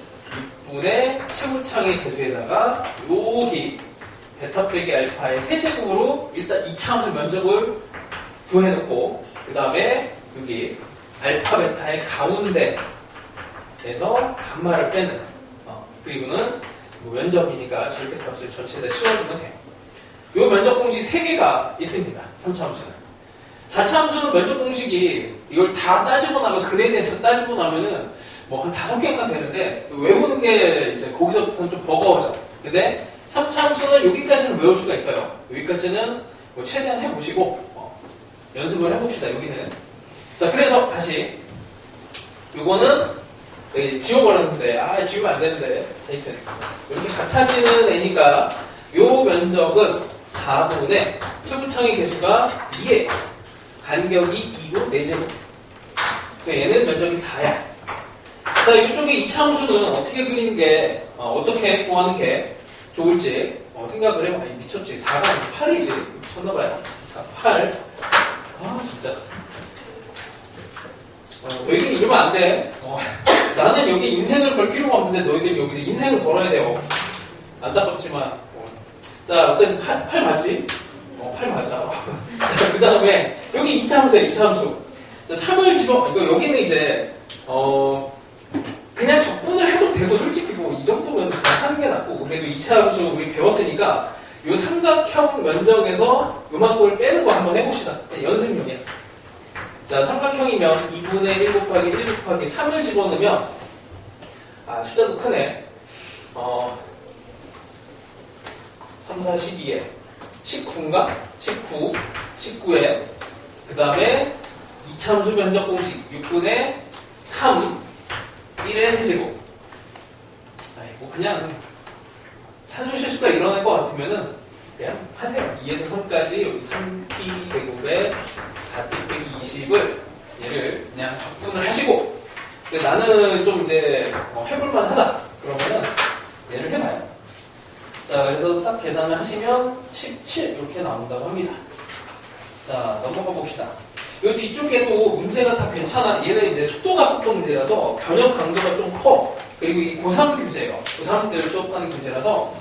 6분의 최고창의 개수에다가 여기 베타 빼기 알파의 3제곱으로 일단 2차함수 면적을 구해놓고 그 다음에 여기 알파, 베타의 가운데에서 감마를 빼는 그리고는 면적이니까 절대값을 전체에다 씌워주면 돼요. 이 면적 공식 3개가 있습니다. 3차함수는. 4차함수는 면적 공식이 이걸 다 따지고 나면 근해내서 따지고 나면은 뭐 한 5개인가 되는데 외우는 게 이제 거기서부터는 좀 버거워져. 근데 3차함수는 여기까지는 외울 수가 있어요. 여기까지는 뭐 최대한 해보시고 연습을 해봅시다. 여기는. 자, 그래서 다시 요거는 지워버렸는데 지우면 안 되는데 하여튼 이렇게 같아지는 애니까 요 면적은 4분의 최고창의 개수가 2에 간격이 2고 4제곱. 그래서 얘는 면적이 4야. 자, 이쪽에 2차함수는 어떻게 그리는 게 어떻게 구하는 게 좋을지 생각을 해봐. 미쳤지. 4가 아니고 8이지. 미쳤나봐요. 자, 8. 진짜. 너희들이 이러면 안 돼. 나는 여기 인생을 걸 필요가 없는데 너희들이 여기 인생을 걸어야 돼요. 안타깝지만. 자, 어쨌든 8 맞지? 8 맞아. 자, 그 다음에 여기 2차함수야, 2차함수. 자, 3을 집어, 여기는 이제, 그냥 적분을 해도 되고, 솔직히 뭐, 이 정도면 그냥 하는 게 낫고, 그래도 2차함수 우리 배웠으니까, 요 삼각형 면적에서 요만큼을 빼는 거 한번 해봅시다. 연습용이야. 자, 삼각형이면 2분의 1 곱하기 1 곱하기 3을 집어넣으면 숫자도 크네. 3, 4, 12에 19인가? 19에 그 다음에 2차함수 면적 공식 6분의 3 1의 세제곱. 뭐 그냥 산수 실수가 일어날 것 같으면은 그냥 하세요. 2에서 3까지 여기 3t 제곱에 4t 빼기 20을 얘를 그냥 적분을 하시고 나는 좀 이제 해볼만 하다 그러면은 얘를 해봐요. 자, 그래서 싹 계산을 하시면 17 이렇게 나온다고 합니다. 자, 넘어가 봅시다. 이 뒤쪽에도 문제가 다 괜찮아. 얘는 이제 속도가 속도 문제라서 변형 강도가 좀 커. 그리고 이 고3 교재예요. 고3들 수업하는 교재라서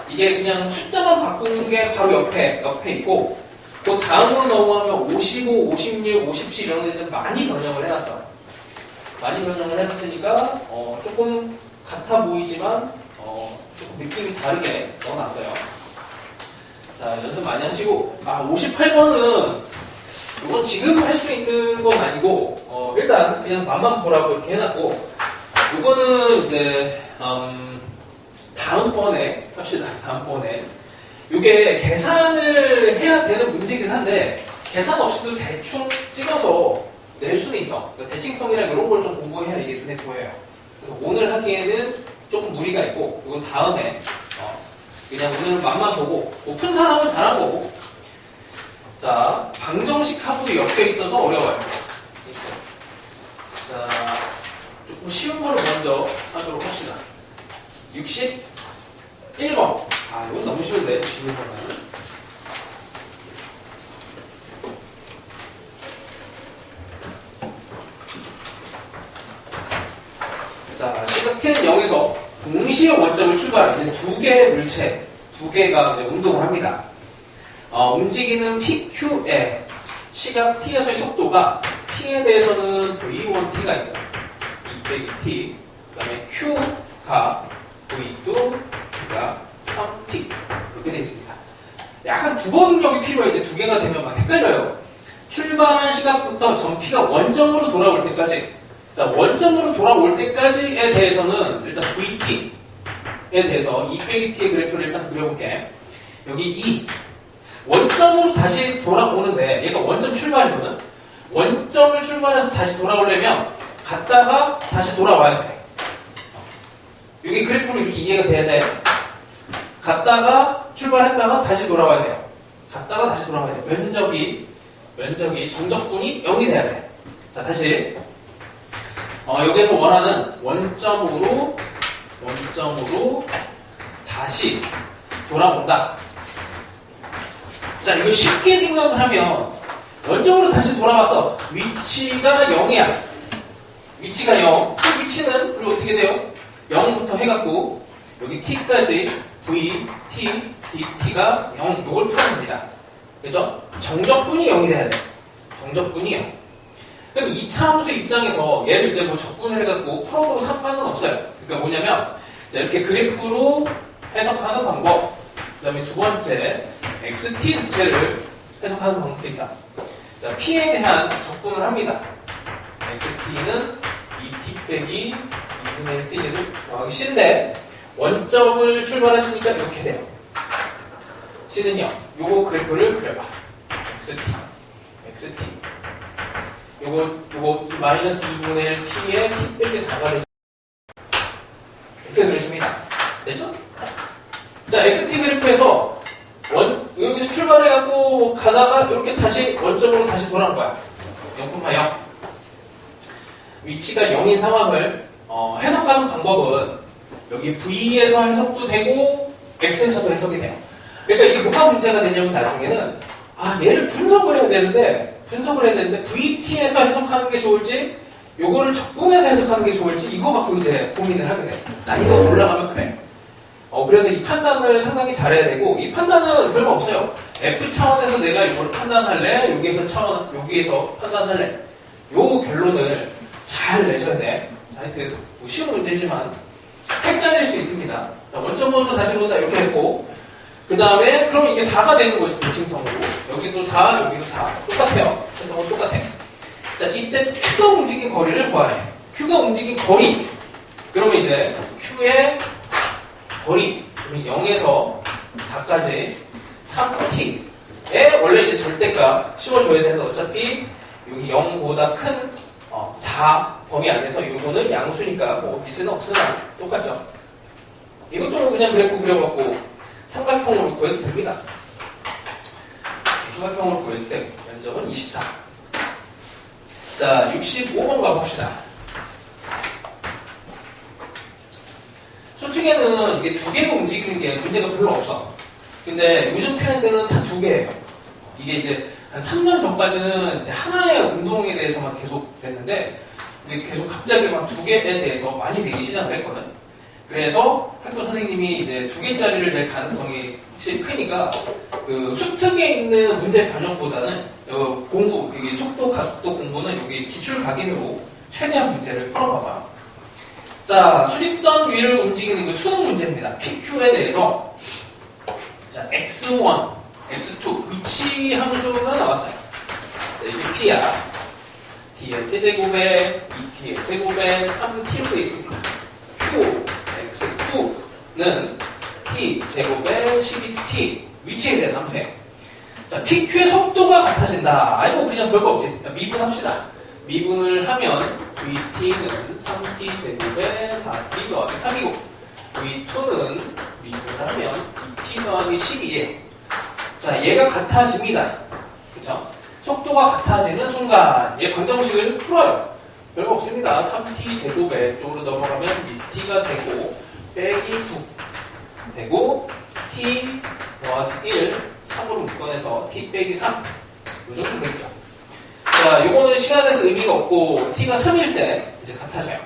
이게 그냥 숫자만 바꾸는 게 바로 옆에 있고 또 다음으로 넘어가면 55, 56, 57 이런 애들 많이 변형을 해놨어. 많이 변형을 해놨으니까 조금 같아 보이지만 조금 느낌이 다르게 넣어놨어요. 자, 연습 많이 하시고 58번은 이건 지금 할 수 있는 건 아니고 일단 그냥 맛만 보라고 이렇게 해놨고 이거는 이제 다음번에 합시다. 다음번에 이게 계산을 해야 되는 문제긴 한데 계산 없이도 대충 찍어서 낼 수는 있어. 그러니까 대칭성이랑 이런 걸 좀 공부해야 이게 눈에 보여요. 그래서 오늘 하기에는 조금 무리가 있고 이건 다음에 그냥 오늘 맛만 보고 푼 사람은 잘한 거고. 자, 방정식 하고도 엮여 있어서 어려워요. 자, 쉬운 거를 먼저 하도록 합시다. 61번. 아, 이건 너무 쉬운데, 61번은. 자, 시각 t는 0에서 동시에 원점을 출발해 이제 두 개의 물체, 두 개가 이제 운동을 합니다. 움직이는 PQ의 시각 t에서의 속도가 t에 대해서는 v1t가 있다. 2t. 그 다음에 q가 v2가 3t. 이렇게 되어 있습니다. 약간 국어 능력이 필요해. 이제 두 개가 되면 막 헷갈려요. 출발한 시각부터 전 p가 원점으로 돌아올 때까지. 자, 원점으로 돌아올 때까지에 대해서는 일단 vt에 대해서 2t의 그래프를 일단 그려볼게. 여기 2. 원점으로 다시 돌아오는데 얘가 원점 출발이거든. 원점을 출발해서 다시 돌아오려면 갔다가 다시 돌아와야 돼. 여기 그래프로 이렇게 이해가 돼야 돼. 갔다가 출발했다가 다시 돌아와야 돼요. 갔다가 다시 돌아와야 돼. 면적이 정적분이 0이 돼야 돼. 자, 다시 여기서 원하는 원점으로 다시 돌아온다. 자, 이거 쉽게 생각을 하면 원점으로 다시 돌아와서 위치가 0이야. 위치가 0. 그 위치는 그리고 어떻게 돼요? 0부터 해갖고 여기 t까지 v, t, dt가 0. 이걸 풀어냅니다. 그죠? 정적분이 0이 돼야 돼. 정적분이 0. 그럼 2차 함수 입장에서 얘를 이제 뭐 적분을 해갖고 풀어도 상관은 없어요. 그러니까 뭐냐면 이렇게 그래프로 해석하는 방법. 그 다음에 두 번째 xt 자체를 해석하는 방법도 있어. 자, p에 대한 적분을 합니다. xt는 2t 빼기 2분의 1t를 더하기 c인데 원점을 출발했으니까 이렇게 돼요. c는요. 요거 그래프를 그려봐. xt 요거 이 마이너스 2분의 1t에 t 빼기 4가 되죠. 이렇게 그렸습니다. 되죠? 자, xt 그래프에서 여기서 출발해갖고 가다가 이렇게 다시 원점으로 다시 돌아온 거야. 0,0. 위치가 0인 상황을 해석하는 방법은 여기 V에서 해석도 되고 X에서도 해석이 돼요. 그러니까 이게 뭐가 문제가 되냐면 나중에는 얘를 분석을 해야 되는데 VT에서 해석하는 게 좋을지 요거를 적분해서 해석하는 게 좋을지 이거 갖고 이제 고민을 하게 돼. 난이도가 올라가면 그래. 그래서 이 판단을 상당히 잘해야 되고, 이 판단은 별거 없어요. F 차원에서 내가 이걸 판단할래? 여기에서 판단할래? 요 결론을 잘 내셔야 돼. 하여튼, 뭐 쉬운 문제지만, 헷갈릴 수 있습니다. 자, 원점으로 다시 본다, 이렇게 했고, 그 다음에, 그럼 이게 4가 되는 거지, 대칭성으로. 여기도 4, 여기도 4. 똑같아요. 해석은 똑같아. 자, 이때 Q가 움직인 거리를 구하래. Q가 움직인 거리. 그러면 이제, Q의 거리, 0에서 4까지 3t에 원래 이제 절대값 씌워줘야 되는데 어차피 여기 0보다 큰 4 범위 안에서 요거는 양수니까 뭐 미스는 없으나 똑같죠. 이것도 그냥 그래프 그려갖고 삼각형으로 구해도 됩니다. 삼각형으로 구할 때 면적은 24. 자, 65번 가봅시다. 솔직히는 이게 두 개가 움직이는 게 문제가 별로 없어. 근데 요즘 트렌드는 다 두 개예요. 이게 이제 한 3년 전까지는 이제 하나의 운동에 대해서만 계속 됐는데, 이제 계속 갑자기 막 두 개에 대해서 많이 되기 시작을 했거든. 그래서 학교 선생님이 이제 두 개짜리를 낼 가능성이 확실히 크니까, 그 수특에 있는 문제 변형보다는 공부, 이게 속도, 가속도 공부는 여기 기출 각인으로 최대한 문제를 풀어봐봐. 자, 수직선 위를 움직이는 그 수능 문제입니다. PQ에 대해서. 자, X1, X2, 위치 함수가 나왔어요. 자, 이게 P야. D의 세제곱에 2T의 제곱에 3T로 되어 있습니다. Q, X2는 T 제곱에 12T. 위치에 대한 함수예요. 자, PQ의 속도가 같아진다. 아니, 뭐 그냥 별거 없지. 미분합시다. 미분을 하면 VT는 3T 제곱에 4T 더하기 3이고 V2는 미분을 하면 2T 더하기 12에 자, 얘가 같아집니다. 그쵸? 속도가 같아지는 순간 얘 방정식을 풀어요. 별거 없습니다. 3t 제곱에 쪽으로 넘어가면 6t가 되고 빼기 9 되고 t 더하기 1 3으로 묶어내서 t 빼기 3 이 정도 되겠죠. 자, 요거는 시간에서 의미가 없고 t가 3일 때 이제 같아져요.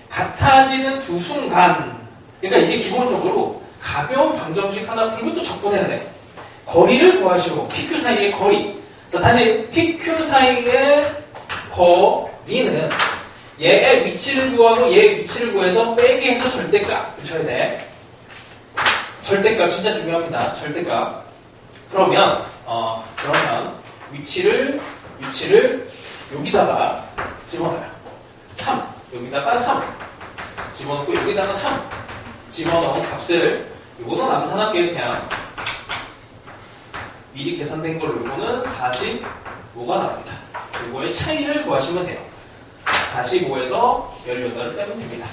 같아지는 두 순간, 그러니까 이게 기본적으로 가벼운 방정식 하나 풀고 또 적분해야 돼. 거리를 구하시고 PQ 사이의 거리. 자, 다시 PQ 사이의 거리는 얘의 위치를 구하고 얘의 위치를 구해서 빼기 해서 절대값 붙여야 돼. 절대값 진짜 중요합니다. 절대값. 그러면 위치를 여기다가 집어넣어요. 3 여기다가 3 집어넣고 여기다가 3 집어넣은 값을 요거는 암산할게요. 그냥 미리 계산된 걸로 요거는 45가 나옵니다. 요거의 차이를 구하시면 돼요. 45에서 18을 빼면 됩니다.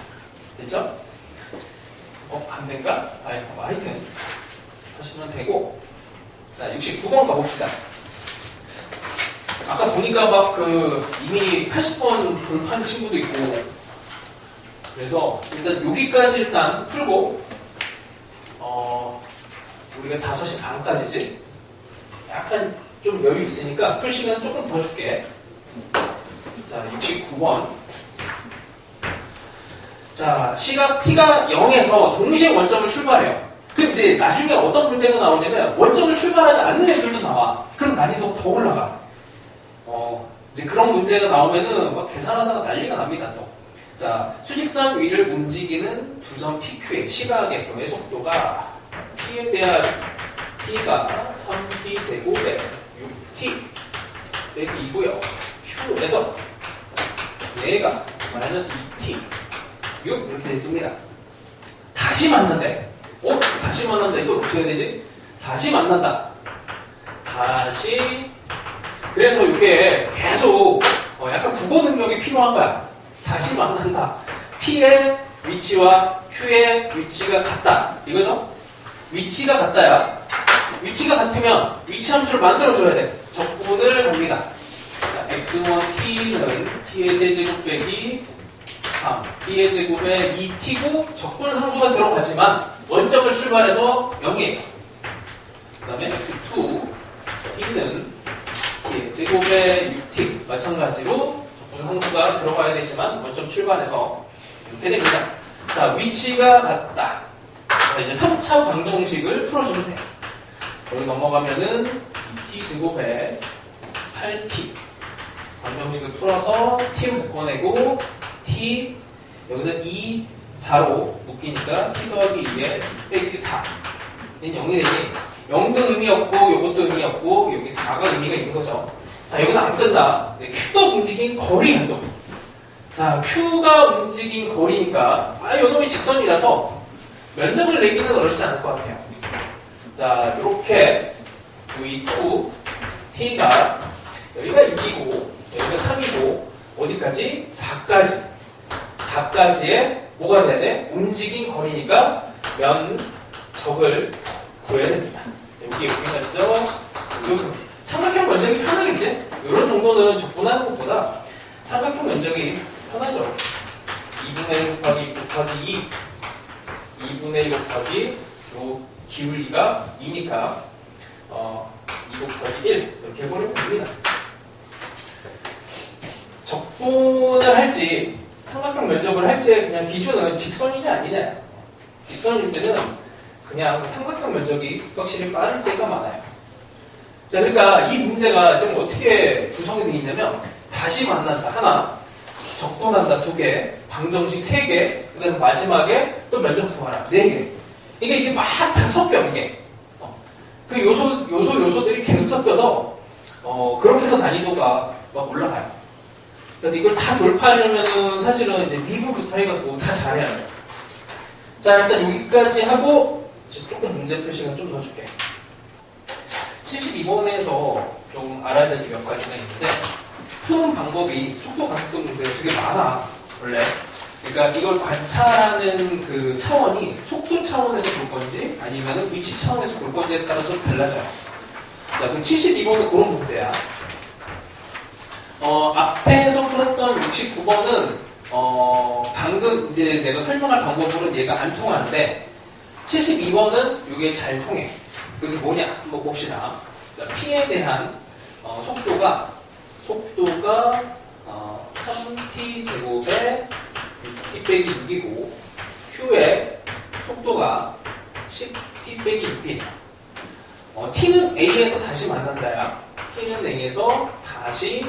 됐죠? 안 된가? 하여튼 하시면 되고. 자, 69번 가봅시다. 아까 보니까 막 이미 80번 돌파한 친구도 있고, 그래서 일단 여기까지 일단 풀고, 우리가 5시 반까지지? 약간 좀 여유 있으니까 풀 시간 조금 더 줄게. 자, 69번. 자, 시각 t가 0에서 동시에 원점을 출발해요. 그럼 이제 나중에 어떤 문제가 나오냐면 원점을 출발하지 않는 애들도 나와. 그럼 난이도가 더 올라가. 이제 그런 문제가 나오면은 막 계산하다가 난리가 납니다, 또. 자, 수직선 위를 움직이는 두 점 PQ의 시각에서의 속도가 T에 대한 T가 3T 제곱에 6T 빼기 2고요. Q에서 얘가 마이너스 2T 6 이렇게 됐습니다. 다시 만난대. 다시 만난다. 이거 어떻게 해야 되지? 다시 만난다. 다시. 그래서 이렇게 계속 약간 국어 능력이 필요한 거야. 다시 만난다. P의 위치와 Q의 위치가 같다. 이거죠? 위치가 같다야. 위치가 같으면 위치 함수를 만들어줘야 돼. 적분을 합니다. x1t는 t의 세제곱 빼기 3, t의 제곱에 2t고 적분 상수가 들어가지만 원점을 출발해서 0이에요. 그 다음에 x2, t는 t의 제곱에 6t 마찬가지로 적분 상수가 들어가야 되지만 원점 출발해서 이렇게 됩니다. 자, 위치가 같다. 자, 이제 3차 방정식을 풀어주면 돼요. 여기 넘어가면은 2t 제곱에 8t 방정식을 풀어서 t를 묶어내고 t 여기서 2, 4로 묶이니까 t 더하기 2에 t 빼기 4 얘는 0이 되니 0도 의미 없고 이것도 의미 없고 여기 4가 의미가 있는 거죠. 자, 여기서 안 끝나. Q가 움직인 거리 행동. 자, Q가 움직인 거리니까 요놈이 직선이라서 면적을 내기는 어렵지 않을 것 같아요. 자, 이렇게 V2 T가 여기가 6이고 여기가 3이고 어디까지? 4까지 4까지의 뭐가 돼야 돼? 움직인 거리니까 면적을 구해야 됩니다. 여기가 있죠? 여기 삼각형 면적이 편하겠지? 이런 정도는 적분하는 것보다 삼각형 면적이 편하죠. 2분의 1 곱하기 2분의 1 곱하기 요 기울기가 2니까 2 곱하기 1 이렇게 해버리면 됩니다. 적분을 할지 삼각형 면적을 할지 그냥 기준은 직선이냐 아니냐. 직선일 때는 그냥 삼각형 면적이 확실히 빠를 때가 많아요. 자, 그러니까 이 문제가 지금 어떻게 구성이 되어 있냐면 다시 만난다 하나, 적분한다 2개, 방정식 3개, 그 다음에 마지막에 또 면적 구하라 4개. 이게 막 다 섞여 이게. 그 요소들이 계속 섞여서 그렇게 해서 난이도가 막 올라가요. 그래서 이걸 다 돌파하려면은 사실은 이제 미분부터 해갖고 다 잘해야 돼요. 자, 일단 여기까지 하고 조금 문제 풀 시간 좀 더 줄게. 72번에서 좀 알아야 될 게 몇 가지가 있는데 푸는 방법이 속도 가속도 문제가 되게 많아 원래. 그러니까 이걸 관찰하는 그 차원이 속도 차원에서 볼 건지 아니면 위치 차원에서 볼 건지에 따라서 달라져요. 자, 그럼 72번은 그런 문제야. 앞에서 풀었던 67번과 69번은 방금 이제 내가 설명할 방법으로는 얘가 안 통하는데 72번은 이게 잘 통해. 그게 뭐냐? 한번 봅시다. 자, P에 대한 속도가 3t 제곱에 t 빼기 6이고 Q의 속도가 10t 빼기 6이에요. t는 A에서 다시 만난다야. t는 A에서 다시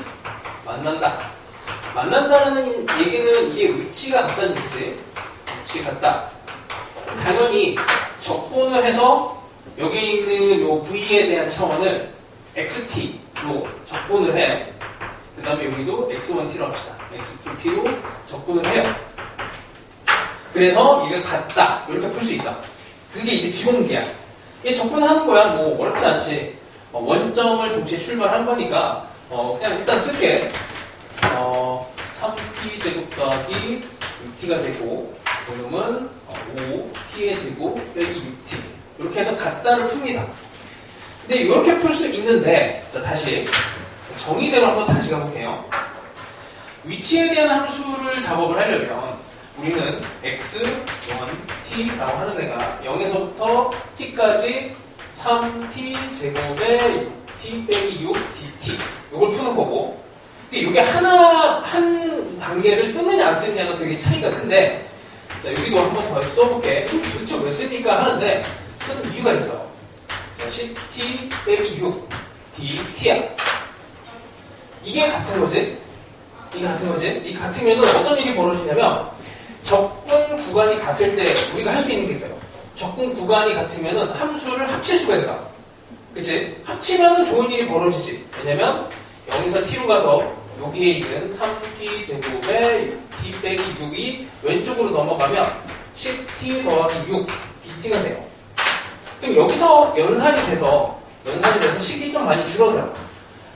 만난다. 만난다는 얘기는 이게 위치가 같다는 얘기지. 위치 같다. 당연히 적분을 해서 여기 있는 요 V에 대한 차원을 XT로 적분을 해. 그 다음에 여기도 X1T로 합시다. X2T로 적분을 해요. 그래서 이게 같다. 이렇게 풀 수 있어. 그게 이제 기본기야. 이게 적분하는 거야. 뭐 어렵지 않지. 원점을 동시에 출발한 거니까 그냥 일단 쓸게. 3t 제곱 더하기 6t가 되고 요놈은 5t의 제곱 빼기 6t 이렇게 해서 같다를 풉니다. 근데 이렇게 풀 수 있는데 자, 다시 정의대로 한번 다시 가볼게요. 위치에 대한 함수를 작업을 하려면 우리는 x, 1t라고 하는 애가 0에서부터 t까지 3t 제곱에 6t 빼기 6dt 이걸 푸는 거고 이게 한 단계를 쓰느냐 안 쓰느냐가 되게 차이가 큰데 자, 여기도 한번 더 써볼게. 도대체 왜 씁니까? 하는데 쓰는 이유가 있어. 자, 10t 빼기 6 dt야. 이게 같은 거지? 이게 같은 거지? 이 같으면 어떤 일이 벌어지냐면 적분 구간이 같을 때 우리가 할 수 있는 게 있어요. 적분 구간이 같으면 함수를 합칠 수가 있어. 그치? 합치면 좋은 일이 벌어지지. 왜냐면 0에서 t로 가서 여기에 있는 3t 제곱에 t 빼기 6이 왼쪽으로 넘어가면 10t 더하기 6 dt가 돼요. 그럼 여기서 연산이 돼서 식이 좀 많이 줄어들어.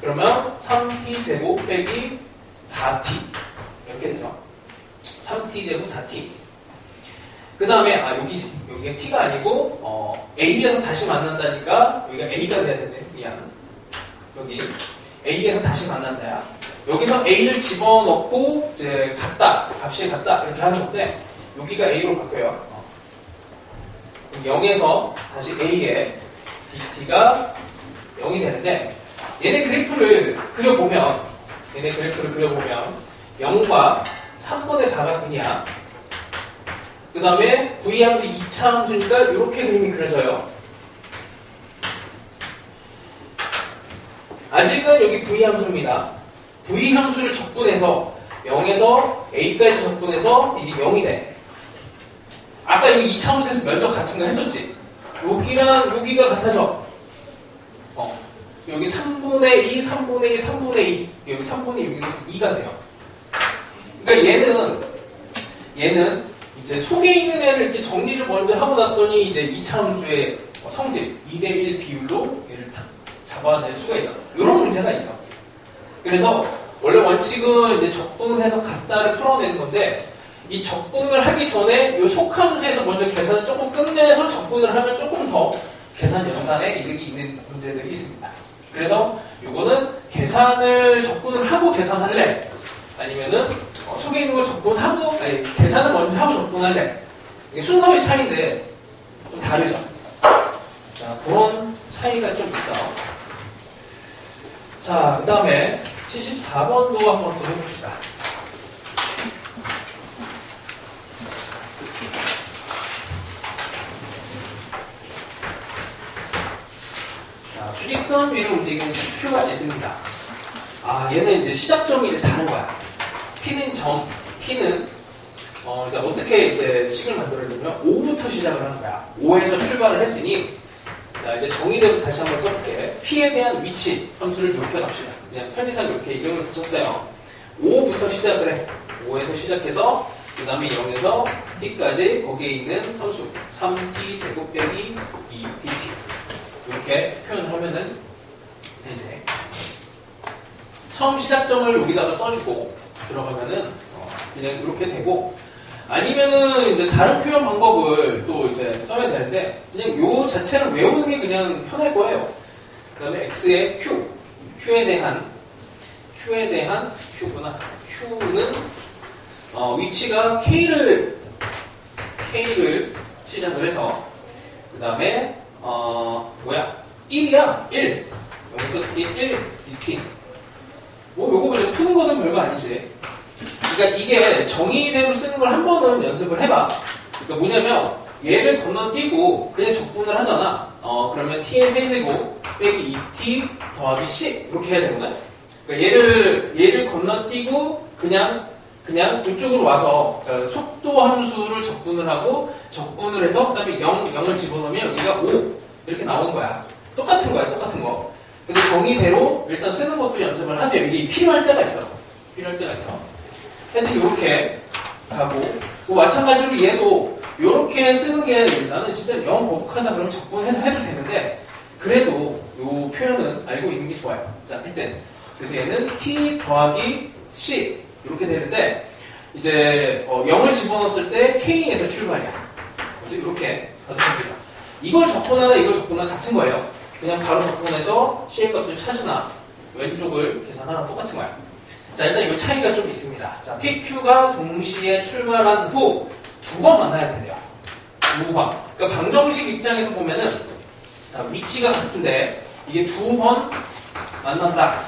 그러면 3t 제곱 빼기 4t 이렇게 되죠. 3t 제곱 4t. 그 다음에 여기가 t가 아니고 a에서 다시 만난다니까 여기가 a가 돼야 되네. 미안. 여기 a에서 다시 만난다야. 여기서 a를 집어넣고 이제 값이 같다 이렇게 하는 건데 여기가 a로 바뀌어요. 0에서 다시 a에 dt가 0이 되는데 얘네 그래프를 그려보면 0과 3분의 4가 그냥 그 다음에 V함수 2차 함수니까 이렇게 그림이 그려져요. 아직은 여기 V함수입니다. V함수를 적분해서 0에서 A까지 적분해서 이게 0이 돼. 아까 여기 2차 함수에서 면적 같은 거 했었지? 여기랑 여기가 같아져. 여기 3분의 2, 3분의 2, 3분의 2 여기 3분의 6에서 2가 돼요. 그러니까 얘는 이제 속에 있는 애를 이렇게 정리를 먼저 하고 났더니 이제 2차 함수의 성질 2대1 비율로 얘를 다 잡아낼 수가 있어. 이런 문제가 있어. 그래서 원래 원칙은 이제 적분해서 같다를 풀어내는 건데 이 적분을 하기 전에 이 속함수에서 먼저 계산을 조금 끝내서 적분을 하면 조금 더 계산 연산에 이득이 있는 문제들이 있습니다. 그래서 이거는 계산을 적분을 하고 계산할래? 아니면은 속에 있는 걸 적분하고 계산을 먼저 하고 적분할래? 이게 순서의 차이인데 좀 다르죠. 자, 그런 차이가 좀 있어. 자, 그 다음에 74번도 한번 또 해봅시다. 자, 수직선 위로 움직이는 Q가 있습니다. 얘는 이제 시작점이 이제 다른 거야. P는 이제 어떻게 이제 식을 만들어내냐면 5부터 시작을 하는 거야. 5에서 출발을 했으니 자, 이제 정의대로 다시 한번 써볼게. P에 대한 위치 함수를 이렇게 갑시다. 그냥 편의상 이렇게 이름을 붙였어요. 5부터 시작을 해. 5에서 시작해서 그 다음에 0에서 t까지 거기에 있는 함수 3t 제곱 빼기 2dt 이렇게 표현을 하면은 이제 처음 시작점을 여기다가 써주고 들어가면은 그냥 이렇게 되고 아니면은 이제 다른 표현 방법을 또 이제 써야 되는데 그냥 요 자체를 외우는 게 그냥 편할 거예요. 그 다음에 x의 q에 대한 Q에 대한 Q구나. Q는 위치가 K를 시작을 해서 그 다음에 1이야 1 여기서 D1 DT 뭐 요거 이제 푸는 거는 별거 아니지. 그러니까 이게 정의대로 쓰는 걸 한 번은 연습을 해봐. 그러니까 뭐냐면 얘를 건너뛰고 그냥 적분을 하잖아. 그러면 t의 세제곱 빼기 2t 더하기 c 이렇게 해야 되거든. 그러니까 얘를 건너뛰고 그냥 이쪽으로 와서 그러니까 속도 함수를 적분을 하고 적분을 해서 그다음에 0을 집어넣으면 여기가 5 이렇게 나오는 거야. 똑같은 거야, 똑같은 거. 근데 정의대로 일단 쓰는 것도 연습을 하세요. 이게 필요할 때가 있어. 하여튼 이렇게 가고 뭐 마찬가지로 얘도 이렇게 쓰는 게 나는 진짜 영 거북하다 그러면 적분해서 해도 되는데 그래도 이 표현은 알고 있는 게 좋아요. 자, 하여튼 그래서 얘는 t 더하기 c 이렇게 되는데 이제 0을 집어넣었을 때 k에서 출발이야. 그래서 이렇게 가도 됩니다. 이걸 적분하나 이걸 적분하나 같은 거예요. 그냥 바로 적분해서 c의 값을 찾으나 왼쪽을 계산하나 똑같은 거야. 자, 일단 이 차이가 좀 있습니다. 자, PQ가 동시에 출발한 후 두 번 만나야 된대요. 두 번. 그러니까 방정식 입장에서 보면은 자, 위치가 같은데 이게 두 번 만난다.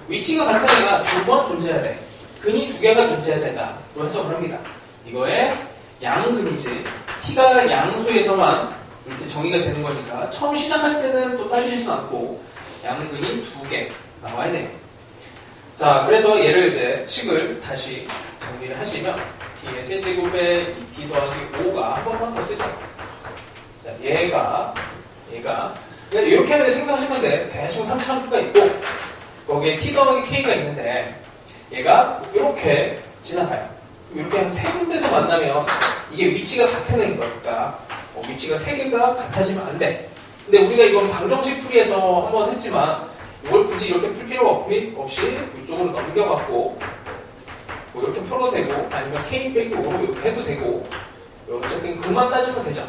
위치가 같은 애가 두 번 존재해야 돼. 근이 두 개가 존재해야 된다. 그로 해석을 합니다. 이거의 양근이지. t가 양수에서만 이렇게 정의가 되는 거니까 처음 시작할 때는 또 따지지는 않고 양근이 두 개 나와야 돼. 자, 그래서 얘를 이제 식을 다시 정리를 하시면 t의 세제곱에 2t 더하기 5가 한 번만 더 쓰죠. 자, 얘가 이렇게 생각하시면 돼. 대충 33수가 있고 거기에 t 더하기 k가 있는데 얘가 이렇게 지나가요. 이렇게 한 세 군데서 만나면 이게 위치가 같은 애인 거니까 위치가 세 개가 같아지면 안 돼. 근데 우리가 이건 방정식 풀이에서 한번 했지만 이걸 굳이 이렇게 풀 필요 없이 이쪽으로 넘겨갖고 뭐 이렇게 풀어도 되고 아니면 k 빼기 5로 이렇게 해도 되고 어쨌든 그만 따지면 되죠.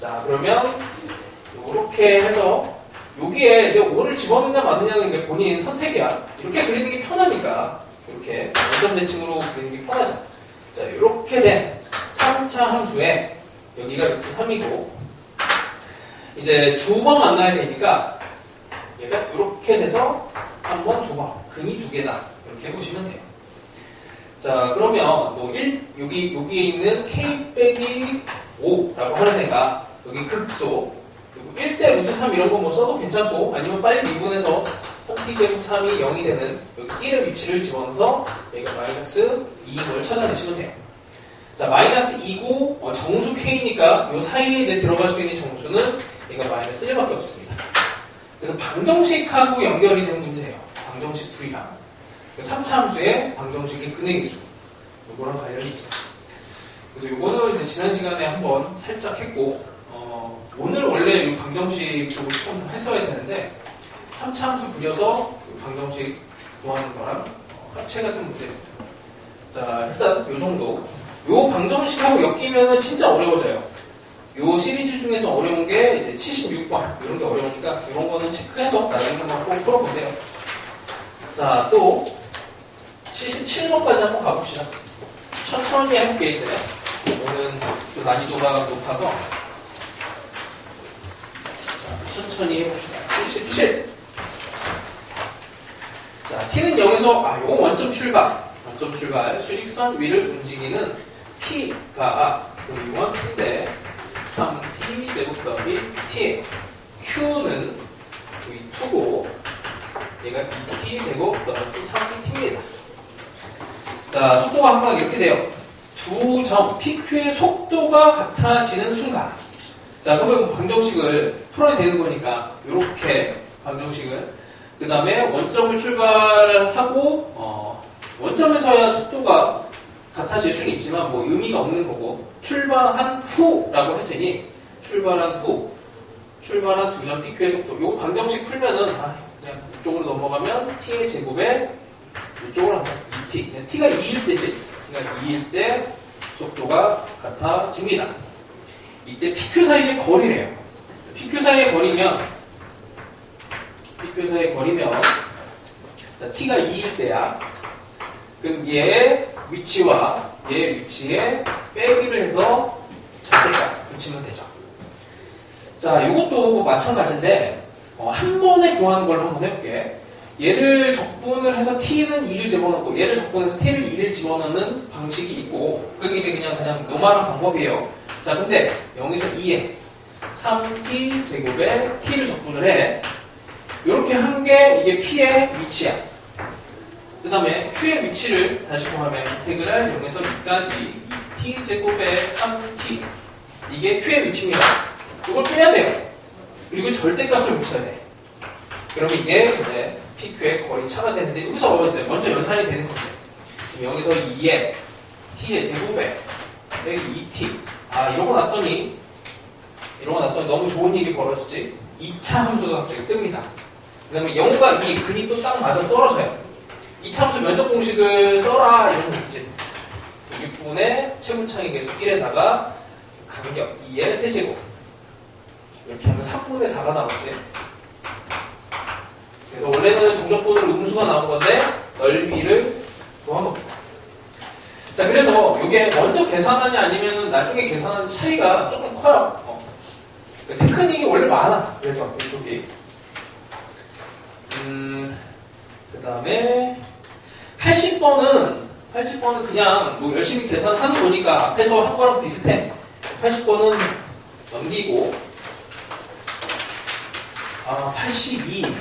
자, 그러면 이렇게 해서 여기에 이제 5를 집어넣느냐 마느냐는 게 본인 선택이야. 이렇게 그리는 게 편하니까 이렇게 원점 대칭으로 그리는 게 편하죠. 자, 이렇게 된 3차 함수에 여기가 이렇게 3이고 이제 두 번 만나야 되니까 얘가 이렇게 돼서 한 번, 두 번 근이 두 개다 이렇게 해보시면 돼요. 자, 그러면 뭐 여기에 있는 k 빼기 5라고 하는 애가 여기 극소 그리고 1대 루트 3 이런 거 뭐 써도 괜찮고 아니면 빨리 미분해서 3t제곱 3이 0이 되는 여기 1의 위치를 집어넣어서 얘가 마이너스 2인 걸 찾아내시면 돼요. 자, 마이너스 2고 정수 k니까 이 사이에 이제 들어갈 수 있는 정수는 얘가 마이너스 1밖에 없습니다. 그래서 방정식하고 연결이 된 문제예요. 방정식 풀이랑 3차 함수의 방정식의 근의 수 이거랑 관련이 있죠. 그래서 이거는 이제 지난 시간에 한번 살짝 했고 오늘 원래 이 방정식 쪽을 조금 더 했어야 되는데 3차 함수 그려서 방정식 구하는 거랑 합체가 좀 문제입니다. 자, 일단 이 정도. 요 방정식하고 엮이면 진짜 어려워져요. 요 시리즈 중에서 어려운 게 이제 76번 이런 게 어려우니까 이런 거는 체크해서 나중에 한번 꼭 풀어보세요. 자, 또 77번까지 한번 가봅시다. 천천히 해볼게 이제. 오늘은 그 난이도가 높아서 자, 천천히 해봅시다. 77. 자, t는 0에서 요거 원점 출발 수직선 위를 움직이는 t가 V1 t인데 3t 제곱 더하기 t q는 V2고 얘가 2t 제곱 더하기 3t입니다. 자, 속도가 항상 이렇게 돼요. 두 점 PQ의 속도가 같아지는 순간. 자, 그러면 방정식을 풀어야 되는 거니까 이렇게 방정식을 그 다음에 원점을 출발하고 원점에서야 속도가 같아질 수는 있지만 뭐 의미가 없는 거고 출발한 후라고 했으니 출발한 두 점 PQ의 속도 요 방정식 풀면은 그냥 이쪽으로 넘어가면 t의 제곱에 이쪽으로 하자 2t t가 2일 때지 t가 2일 때 속도가 같아집니다. 이때 PQ 사이의 거리래요. PQ 사이의 거리면 PQ 사이의 거리면 자, t가 2일 때야. 그럼 얘의 위치와 얘의 위치에 빼기를 해서 절대값 붙이면 되죠. 자, 이것도 마찬가지인데 한 번에 구하는 걸로 한번 해볼게. 얘를 적분을 해서 t는 2를 집어넣고 얘를 적분해서 t를 2를 집어넣는 방식이 있고 그게 이제 그냥 노멀한 방법이에요. 자, 근데 0에서 2에 3t 제곱에 t를 적분을 해. 이렇게 한 게 이게 p의 위치야. 그 다음에 q의 위치를 다시 구하면 인테그랄 0에서 2까지 2t 제곱에 3t 이게 q의 위치입니다. 이걸 빼야 돼요. 그리고 절대값을 붙여야 돼. 그러면 이게 이제 PQ의 거리차가 되는데 여기서 이제 먼저 연산이 되는 거죠. 0에서 2에 t의 제곱에 2t 이러고 났더니 너무 좋은 일이 벌어졌지. 2차 함수가 갑자기 뜹니다. 그 다음에 0과 2 근이 또 딱 맞아 떨어져요. 2차 함수 면적 공식을 써라 이런 얘기지. 6분의 최고차이 계속 1에다가 간격 2의 세제곱 이렇게 하면 3분의 4가 나오지. 그래서 원래는 종족분으로 음수가 나온 건데 넓이를 구한 겁니다. 자, 그래서 이게 먼저 계산하냐 아니면 나중에 계산하는 차이가 조금 커요. 테크닉이 원래 많아. 그래서 이쪽이 그 다음에 80번은 그냥 뭐 열심히 계산하는 거니까 앞에서 한 거랑 비슷해. 80번은 넘기고 82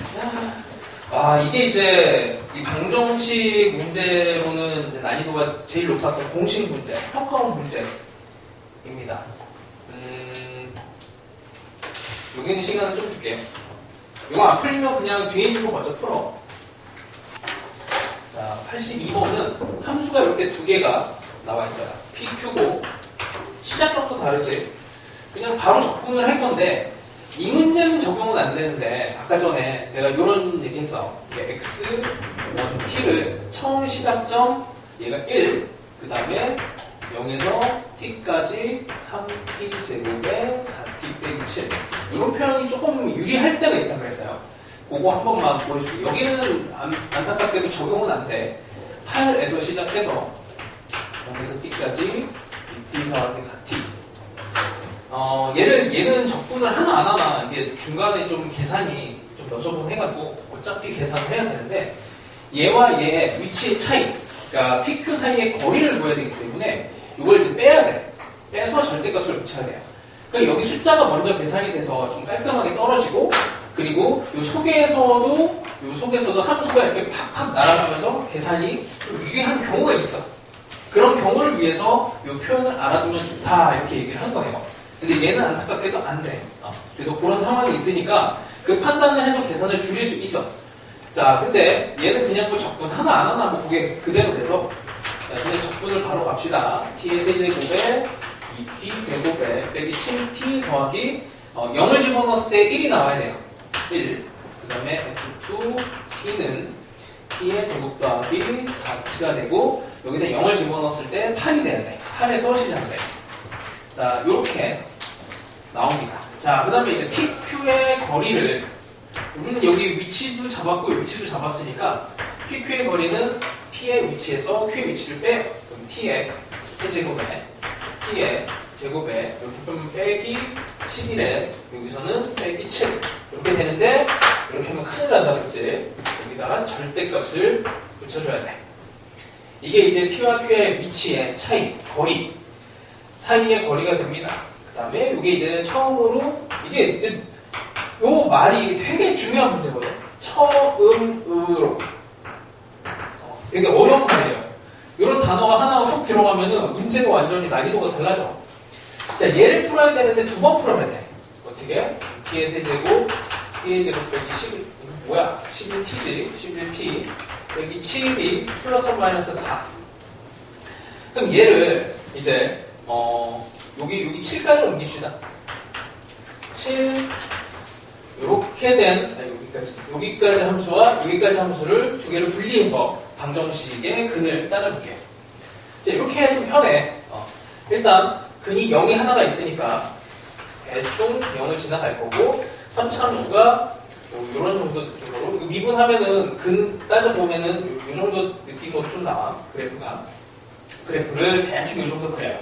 이게 이제 이 방정식 문제로는 이제 난이도가 제일 높았던 공식 문제, 평가원 문제입니다. 여기는 시간을 좀 줄게요. 이거 안 풀리면 그냥 뒤에 있는 거 먼저 풀어. 자, 82번은 함수가 이렇게 두 개가 나와 있어요. PQ고 시작점도 다르지. 그냥 바로 적분을 할 건데 이 문제는 적용은 안 되는데 아까 전에 내가 이런 얘기 했어. x1t를 처음 시작점 얘가 1, 그 다음에 0에서 t까지 3t 제곱에 4t 빼기 7 이런 표현이 조금 유리할 때가 있다 그랬어요. 그거 한 번만 보여줄게요. 여기는 안타깝게도 적용은 안 돼. 8에서 시작해서 0에서 t까지 2t 더하기 4t 얘는 적분을 하나 안 하나 이게 중간에 좀 계산이 좀 너저분해가지고 어차피 계산을 해야 되는데 얘와 얘의 위치의 차이 그러니까 PQ 사이의 거리를 구해야 되기 때문에 이걸 이제 빼야 돼. 빼서 절대값을 붙여야 돼요. 그러니까 여기 숫자가 먼저 계산이 돼서 좀 깔끔하게 떨어지고 그리고 이 속에서도 함수가 이렇게 팍팍 날아가면서 계산이 좀 유리한 경우가 있어. 그런 경우를 위해서 이 표현을 알아두면 좋다 이렇게 얘기를 한 거예요. 근데 얘는 안타깝게도 안 돼. 그래서 그런 상황이 있으니까 그 판단을 해서 계산을 줄일 수 있어. 자, 근데 얘는 그냥 뭐 적분 하나 안 하나 뭐 그게 그대로 돼서 자, 그냥 적분을 바로 갑시다. t의 세제곱에 2t 제곱에 빼기 7t 더하기 0을 집어넣었을 때 1이 나와야 돼요. 1. 그 다음에 x2 t는 t의 제곱 더하기 4t가 되고 여기다 0을 집어넣었을 때 8이 돼야 돼. 8에서 시작돼. 자, 요렇게 나옵니다. 자, 그 다음에 이제 PQ의 거리를 우리는 여기 위치도 잡았고 위치도 잡았으니까 PQ의 거리는 P의 위치에서 Q의 위치를 빼요. 그럼 T의 세제곱에 T의 제곱에 이렇게 빼면 빼기 11에 여기서는 빼기 7 이렇게 되는데 이렇게 하면 큰일 난다 그랬지. 여기다가 절대값을 붙여줘야 돼. 이게 이제 P와 Q의 위치의 차이, 거리 사이의 거리가 됩니다. 그 다음에 이게 이제 처음으로 이게 이제 요 말이 되게 중요한 문제거든. 처음으로 되게 어려운 말이에요. 이런 단어가 하나가 훅 들어가면은 문제가 완전히 난이도가 달라져. 자, 얘를 풀어야 되는데 두 번 풀어야 돼. 어떻게? t의 세제곱, t의 제곱 빼기 11, 뭐야? 11t지. 11t 빼기 7이 플러스 마이너스 4. 그럼 얘를 이제 여기 7까지 옮깁시다. 7 요렇게 된 여기까지 함수와 여기까지 함수를 두 개를 분리해서 방정식의 근을 따져볼게요. 이제 이렇게 좀 편해. 일단 근이 0이 하나가 있으니까 대충 0을 지나갈 거고 3차 함수가 뭐 이런 정도 느낌으로 미분하면은 따져보면은 이 정도 느낌으로 좀 나와. 그래프를 대충 이 정도 그래요.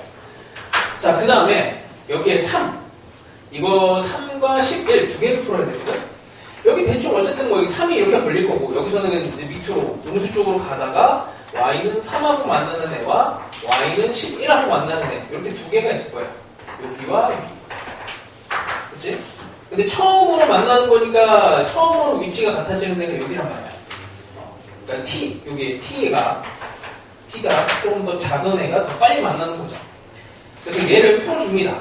자, 그 다음에 여기에 3 이거 3과 11 두 개를 풀어야 되거든. 여기 대충 어쨌든 뭐 여기 3이 이렇게 걸릴 거고 여기서는 이제 밑으로 음수 쪽으로 가다가 y는 3하고 만나는 애와 y는 11하고 만나는 애 이렇게 두 개가 있을 거야. 여기와 여기. 그치? 근데 처음으로 만나는 거니까 처음으로 위치가 같아지는 데가 여기란 말이야. 그러니까 t, 여기 t가 조금 더 작은 애가 더 빨리 만나는 거죠. 그래서 얘를 풀어줍니다.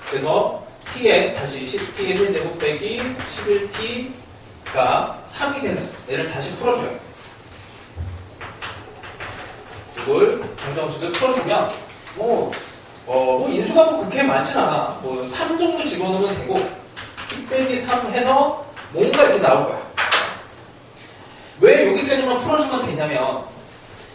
그래서 t의 t의 1제곱 빼기 11t가 3이 되는 얘를 다시 풀어줘요. 이걸 정정식을 풀어주면 뭐 인수가 뭐 그렇게 많진 않아. 뭐 3 정도 집어넣으면 되고 t 빼기 3 해서 뭔가 이렇게 나올 거야. 왜 여기까지만 풀어주면 되냐면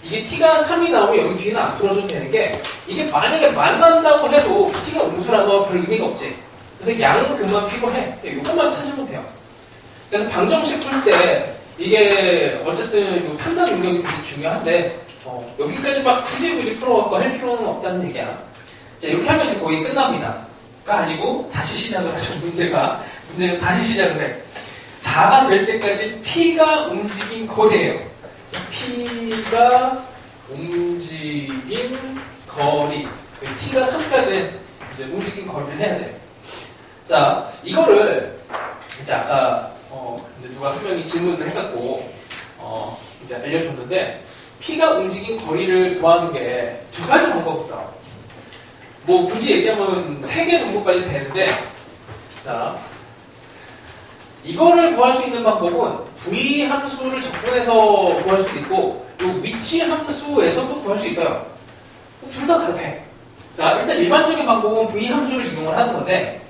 이게 t가 3이 나오면 여기 뒤는 안 풀어줘도 되는 게 이게 만약에 만난다고 해도 t가 음수라서 별 의미가 없지. 그래서 양은 그만 필요해. 이것만 찾으면 돼요. 그래서 방정식 풀 때 이게 어쨌든 판단 능력이 되게 중요한데 여기까지 막 굳이 풀어갖고 할 필요는 없다는 얘기야. 자, 이렇게 하면 이제 거의 끝납니다. 가 아니고 다시 시작을 하죠. 문제는 다시 시작을 해. 4가 될 때까지 P가 움직인 거리예요. P가 움직인 거리. T가 3까지 이제 움직인 거리를 해야 돼요. 자, 이거를 이제 아까 누가 한 명이 질문을 해갖고 이제 알려줬는데 P가 움직인 거리를 구하는 게 두 가지 방법이 있어. 뭐 굳이 얘기하면 3개 정도까지 되는데, 자, 이거를 구할 수 있는 방법은 v 함수를 적분해서 구할 수도 있고, 요 위치 함수에서도 구할 수 있어요. 둘 다 돼. 자, 일단 일반적인 방법은 v 함수를 이용을 하는 건데,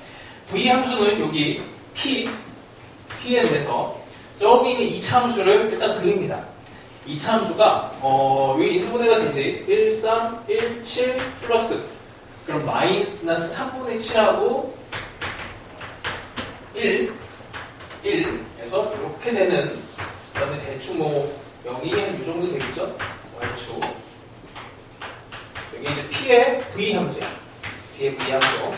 v 함수는 여기 p에 대해서 저기 있는 2차 함수를 일단 그립니다. 2차 함수가 여기 인수분해가 되지. 1, 3, 1, 7 플러스 그럼 마이너스 3분의 7하고 1에서 이렇게 되는, 그 다음에 대충 뭐 0이 한 이 정도 되겠죠? 대충 여기 이제 P의 V 함수야. P의 V 함수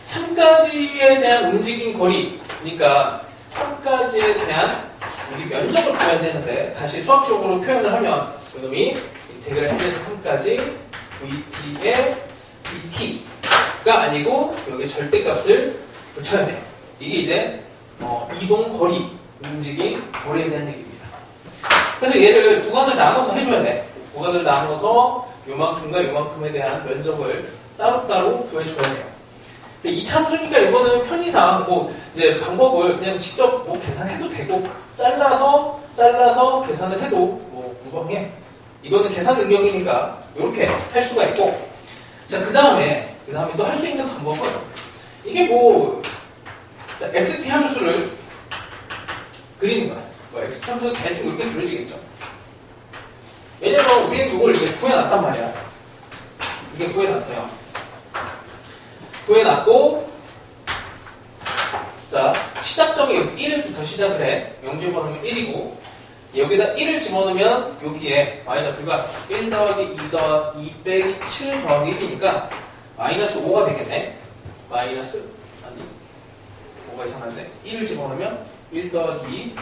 3가지에 대한 움직인 거리, 그러니까 3가지에 대한 우리 면적을 구해야 되는데 다시 수학적으로 표현을 하면 이놈이 인테그랄 1에서 3까지 VT의 BT가 아니고 여기 절대값을 붙여야 돼요. 이게 이제 이동 거리, 움직임 거리에 대한 얘기입니다. 그래서 얘를 구간을 나눠서 해줘야 돼. 구간을 나눠서 요만큼과 요만큼에 대한 면적을 따로따로 구해줘야 돼요. 2차 함수니까 이거는 편의상 뭐 이제 방법을 그냥 직접 뭐 계산해도 되고 잘라서 계산을 해도 뭐 무방해. 이거는 계산 능력이니까 이렇게 할 수가 있고, 자, 그 다음에 또 할 수 있는 방법은 이게 뭐 자, xt 함수를 그리는 거야. xt 함수는 대충 이렇게 그려지겠죠. 왜냐면 우리는 이걸 이제 구해놨단 말이야. 이게 구해놨어요. 구해놨고, 자, 시작점이 여기 1부터 시작을 해. 0 집어넣으면 1이고, 여기다 1을 집어넣으면 여기에 y좌표가 1 더하기 2 빼기 7 더하기 1이니까 마이너스 5가 되겠네. 마이너스, 아니, 5가 이상한데. 1을 집어넣으면 1 더하기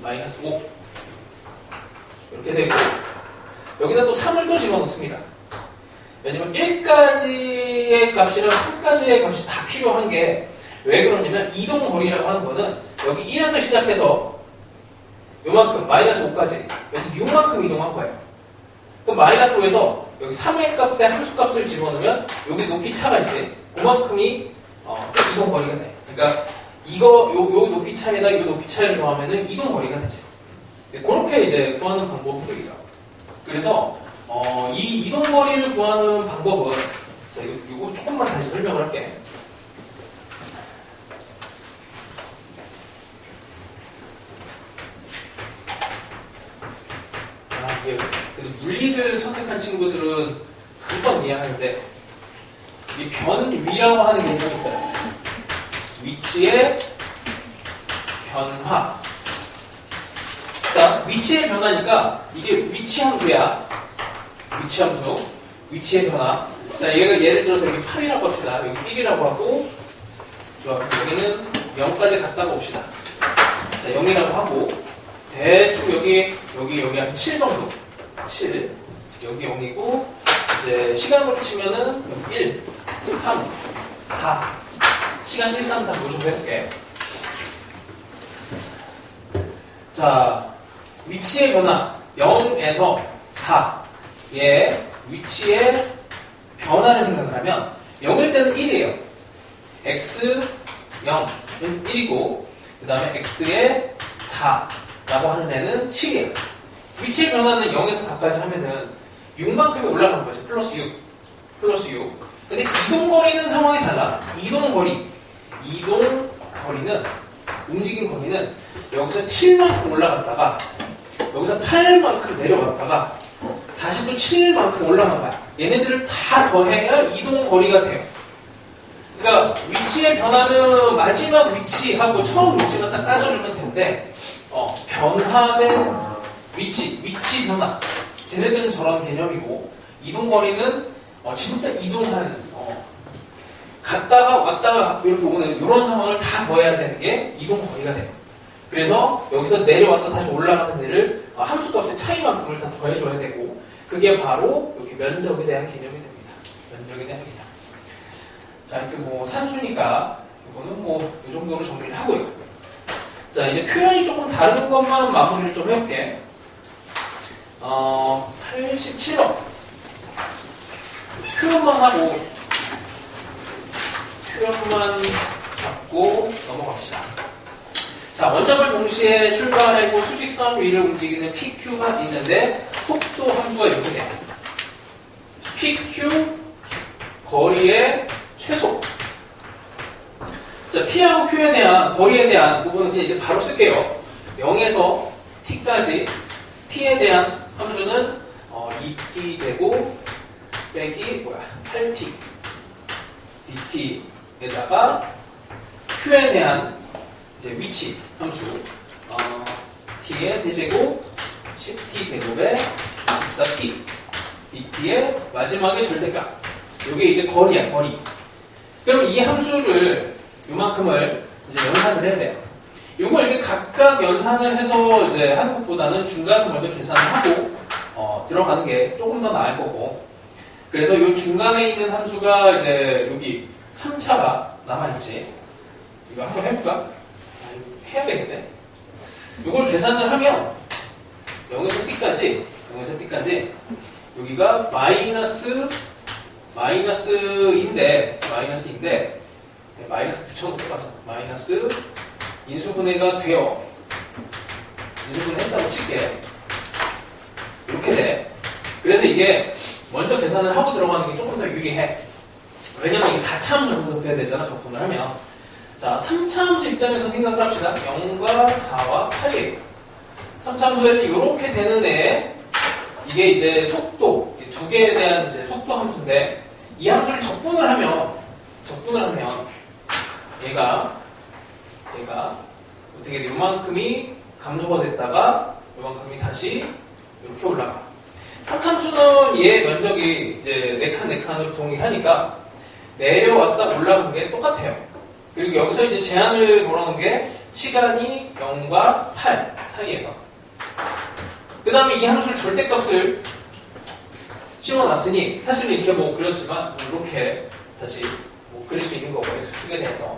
마이너스 5. 이렇게 되고, 여기다 또 3을 또 집어넣습니다. 왜냐면 1까지의 값이랑 3까지의 값이 다 필요한 게 왜 그러냐면 이동거리라고 하는 거는 여기 1에서 시작해서 요만큼 마이너스 5까지 여기 6만큼 이동한 거예요. 그럼 마이너스 5에서 여기 3의 값에 함수값을 집어넣으면 여기 높이 차가 있지. 그만큼이 이동거리가 돼. 그러니까 요 높이 차에다 이 높이 차이를 더하면은 이동거리가 되지. 그렇게 이제 구하는 방법도 있어. 그래서 이 이동거리를 구하는 방법은, 자, 이거 조금만 다시 설명을 할게. 물리를 선택한 친구들은 금방 이해하는데, 이 변위라고 하는 개념이 있어요. 위치에 변화. 자, 위치의 변화니까 이게 위치 함수야. 위치 함수. 위치의 변화. 자, 얘가 예를 들어서 여기 8이라고 합시다. 여기 1이라고 하고, 좋아. 여기는 0까지 갔다가 봅시다. 자, 0이라고 하고, 대충 여기 한 7 정도. 7. 여기 0이고, 이제 시간으로 치면은 1, 3, 4. 시간 1, 3, 4 요 정도 해볼게. 자, 위치의 변화. 0에서 4의 위치의 변화를 생각을 하면 0일 때는 1이에요. x 0은 1이고 그 다음에 x의 4라고 하는 애는 7이에요. 위치의 변화는 0에서 4까지 하면은 6만큼이 올라가는 거죠. 플러스 6. 플러스 6. 근데 이동거리는 상황이 달라. 이동거리는 움직인 거리는 여기서 7만큼 올라갔다가 여기서 8만큼 내려갔다가 다시 또 7만큼 올라간 거야. 얘네들을 다 더해야 이동거리가 돼요. 그러니까 위치의 변화는 마지막 위치하고 처음 위치만 딱 따져주면 되는데 변화된 위치 변화. 쟤네들은 저런 개념이고 이동거리는 진짜 이동하는 갔다가 왔다가 이렇게 오는 이런 상황을 다 더해야 되는 게 이동거리가 돼요. 그래서 여기서 내려왔다 다시 올라가는 데를 함수값의 차이만큼을 다 더해줘야 되고 그게 바로 이렇게 면적에 대한 개념이 됩니다. 면적에 대한 개념. 자, 이렇게 뭐 산수니까 이거는 뭐 이 정도로 정리를 하고요. 자, 이제 표현이 조금 다른 것만 마무리를 좀 해볼게. 87번. 표현만 잡고 넘어갑시다. 자, 원점을 동시에 출발하고 수직선 위를 움직이는 PQ가 있는데 속도 함수가 이렇게 돼요. PQ 거리의 최소. 자, P하고 Q에 대한 거리에 대한 부분은 그냥 이제 바로 쓸게요. 0에서 T까지 P에 대한 함수는 2T 제곱 빼기 8T DT에다가 Q에 대한 이제 위치 함수 T의 세제곱 10T 제곱에 14T DT의 마지막에 절대값. 이게 이제 거리야, 거리. 그럼 이 함수를 요만큼을 이제 연산을 해야 돼요. 요걸 이제 각각 연산을 해서 이제 하는 것보다는 중간을 먼저 계산을 하고 들어가는 게 조금 더 나을 거고. 그래서 요 중간에 있는 함수가 이제 여기 3차가 남아있지. 이거 한번 해볼까? 해야겠네. 요걸 계산을 하면 0에서 T까지 여기가 마이너스인데 마이너스 붙여놓고 똑같아. 마이너스 인수분해가 돼요. 인수분해 했다고 칠게. 이렇게 돼. 그래서 이게 먼저 계산을 하고 들어가는 게 조금 더 유리해. 왜냐면 이게 4차 함수 분석해야 되잖아, 적분을 하면. 자, 3차 함수 입장에서 생각을 합시다. 0과 4와 8이에요. 3차 함수가 이렇게 되는 애, 이게 이제 속도, 두 개에 대한 이제 속도 함수인데, 이 함수를 적분을 하면, 얘가 어떻게 돼? 요만큼이 감소가 됐다가, 요만큼이 다시 이렇게 올라가. 3참수는 얘 면적이 이제 4칸으로 동일하니까, 내려왔다 올라간 게 똑같아요. 그리고 여기서 이제 제한을 걸어놓은 게 시간이 0과 8 사이에서. 그 다음에 이 함수를 절대값을 씌워놨으니 사실은 이렇게 뭐 그렸지만 이렇게 다시 뭐 그릴 수 있는 거고 X축에 대해서.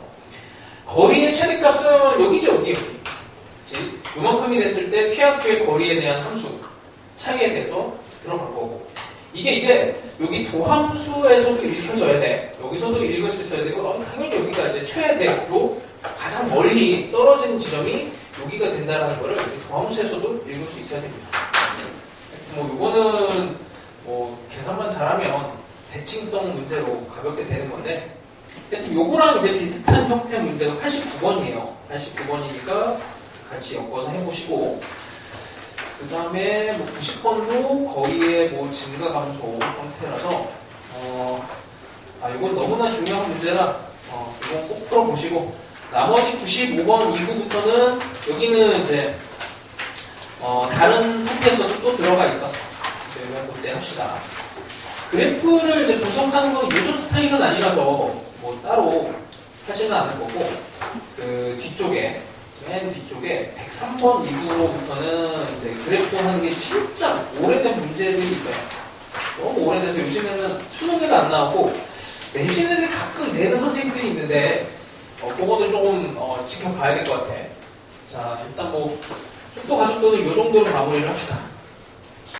거리의 최대값은 여기지 여기. 그치? 요만큼이 됐을 때 P와 Q의 거리에 대한 함수 차이에 대해서 들어갈 거고. 이게 이제 여기 도함수에서도 읽혀져야 돼. 여기서도 읽을 수 있어야 되고, 당연히 여기가 이제 최대로 가장 멀리 떨어지는 지점이 여기가 된다는 거를 도함수에서도 읽을 수 있어야 됩니다. 뭐 이거는 뭐 계산만 잘하면 대칭성 문제로 가볍게 되는 건데, 하여튼 요거랑 이제 비슷한 형태 문제가 89번이에요. 89번이니까 같이 엮어서 해보시고. 그 다음에 뭐 90번도 거리의 뭐 증가 감소 형태라서 이건 너무나 중요한 문제라 이건 꼭 풀어보시고 나머지 95번 이후부터는 여기는 이제 다른 형태에서도 또 들어가 있어. 이제 그때 합시다. 그래프를 이제 분석하는 건 요즘 스타일은 아니라서 뭐 따로 하지는 않을 거고 그 뒤쪽에 맨 뒤쪽에 103번 이후로부터는 이제 그래프 하는 게 진짜 오래된 문제들이 있어요. 너무 오래돼서 요즘에는 수능에도 안 나오고 내신에는 가끔 내는 선생님들이 있는데 그거는 조금 지켜봐야 될 것 같아. 자 일단 뭐 속도 가속도는 이 정도로 마무리를 합시다.